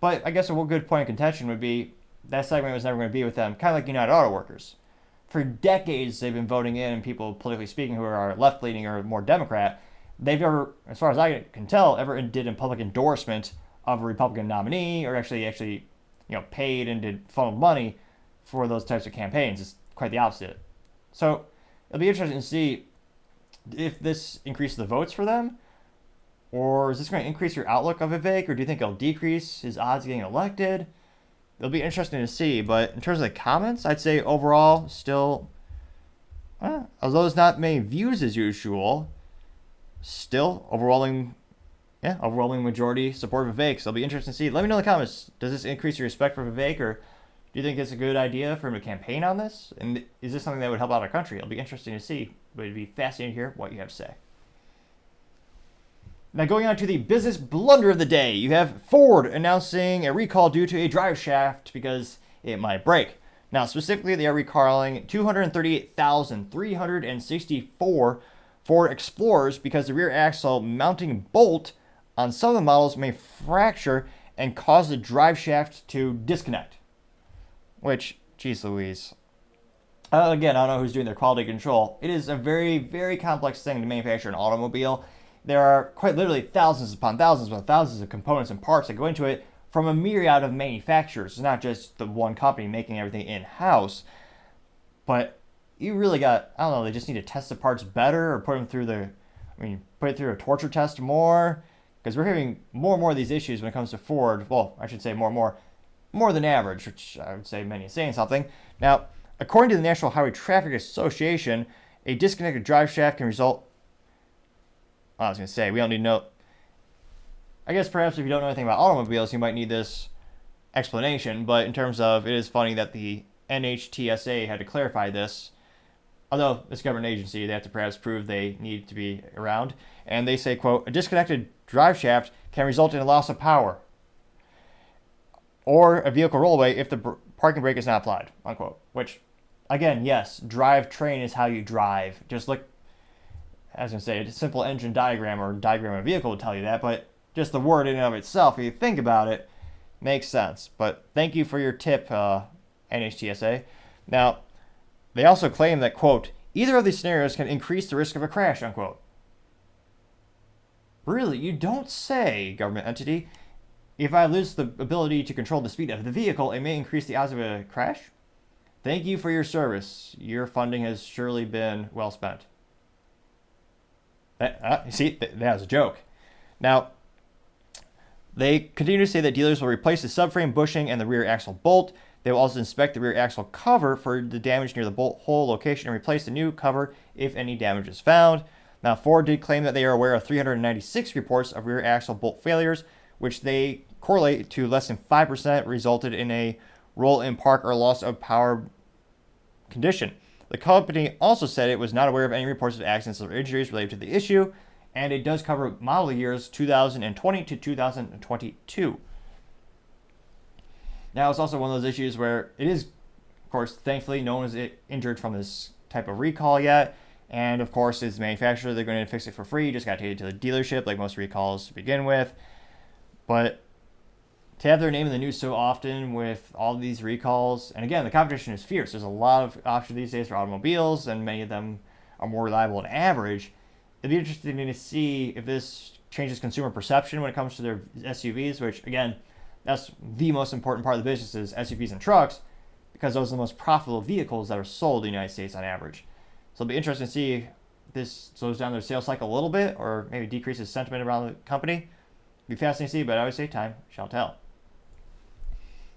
but I guess a good point of contention would be that segment was never going to be with them, kind of like United Auto Workers. For decades, they've been voting in people, politically speaking, who are left-leaning or more Democrat. They've never, as far as I can tell, ever did a public endorsement of a Republican nominee or actually paid and did funneled money for those types of campaigns. It's quite the opposite. So it'll be interesting to see if this increases the votes for them, or is this going to increase your outlook of Vivek, or do you think it'll decrease his odds of getting elected? It'll be interesting to see, but in terms of the comments, I'd say overall still, although there's not many views as usual, still overwhelming majority support Vivek. So it'll be interesting to see. Let me know in the comments, does this increase your respect for Vivek, or do you think it's a good idea for him to campaign on this? And is this something that would help out our country? It'll be interesting to see, but it'd be fascinating to hear what you have to say. Now, going on to the business blunder of the day, you have Ford announcing a recall due to a drive shaft because it might break. Now, specifically, they are recalling 238,364 Ford Explorers because the rear axle mounting bolt on some of the models may fracture and cause the drive shaft to disconnect. Which, geez Louise. Again, I don't know who's doing their quality control. It is a very, very complex thing to manufacture an automobile. There are quite literally thousands upon thousands of components and parts that go into it from a myriad of manufacturers. It's not just the one company making everything in-house. But you really got, I don't know, they just need to test the parts better or put it through a torture test more. Because we're hearing more and more of these issues when it comes to Ford. Well, I should say more than average, which I would say many is saying something. Now, according to the National Highway Traffic Association, a disconnected drive shaft can result. I was going to say, we don't need to know. I guess perhaps if you don't know anything about automobiles, you might need this explanation. But in terms of, it is funny that the NHTSA had to clarify this. Although it's a government agency, they have to perhaps prove they need to be around. And they say, quote, a disconnected drive shaft can result in a loss of power or a vehicle rollaway if the parking brake is not applied, unquote. Which, again, yes, drivetrain is how you drive. Just look, I was going to say, a simple engine diagram or diagram of a vehicle would tell you that, but just the word in and of itself, if you think about it, makes sense. But thank you for your tip, NHTSA. Now, they also claim that, quote, either of these scenarios can increase the risk of a crash, unquote. Really? You don't say, government entity. If I lose the ability to control the speed of the vehicle, it may increase the odds of a crash? Thank you for your service. Your funding has surely been well spent. See, that was a joke. Now, they continue to say that dealers will replace the subframe bushing and the rear axle bolt. They will also inspect the rear axle cover for the damage near the bolt hole location and replace the new cover if any damage is found. Now, Ford did claim that they are aware of 396 reports of rear axle bolt failures, which they correlate to less than 5% resulted in a roll in park or loss of power condition. The company also said it was not aware of any reports of accidents or injuries related to the issue, and it does cover model years 2020 to 2022. Now, it's also one of those issues where it is, of course, thankfully, no one is injured from this type of recall yet. And, of course, as the manufacturer, they're going to fix it for free. You just got to take it to the dealership, like most recalls to begin with. But to have their name in the news so often with all of these recalls, and again, the competition is fierce. There's a lot of options these days for automobiles, and many of them are more reliable than average. It'd be interesting to see if this changes consumer perception when it comes to their SUVs, which, again, that's the most important part of the business is SUVs and trucks, because those are the most profitable vehicles that are sold in the United States on average. So it'll be interesting to see if this slows down their sales cycle a little bit, or maybe decreases sentiment around the company. It'll be fascinating to see, but I would say time shall tell.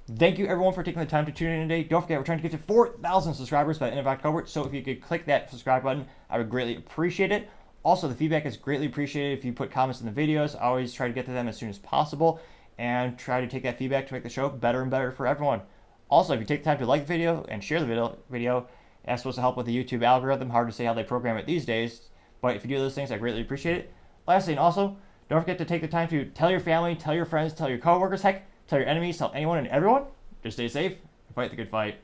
Thank you everyone for taking the time to tune in today. Don't forget, we're trying to get to 4,000 subscribers by the end of October, so if you could click that subscribe button, I would greatly appreciate it. Also, the feedback is greatly appreciated if you put comments in the videos. I always try to get to them as soon as possible and try to take that feedback to make the show better and better for everyone. Also, if you take the time to like the video and share the video, that's supposed to help with the YouTube algorithm. Hard to say how they program it these days, but if you do those things, I greatly appreciate it. Lastly, and also, don't forget to take the time to tell your family, tell your friends, tell your coworkers, heck, tell your enemies, tell anyone and everyone. Just stay safe and fight the good fight.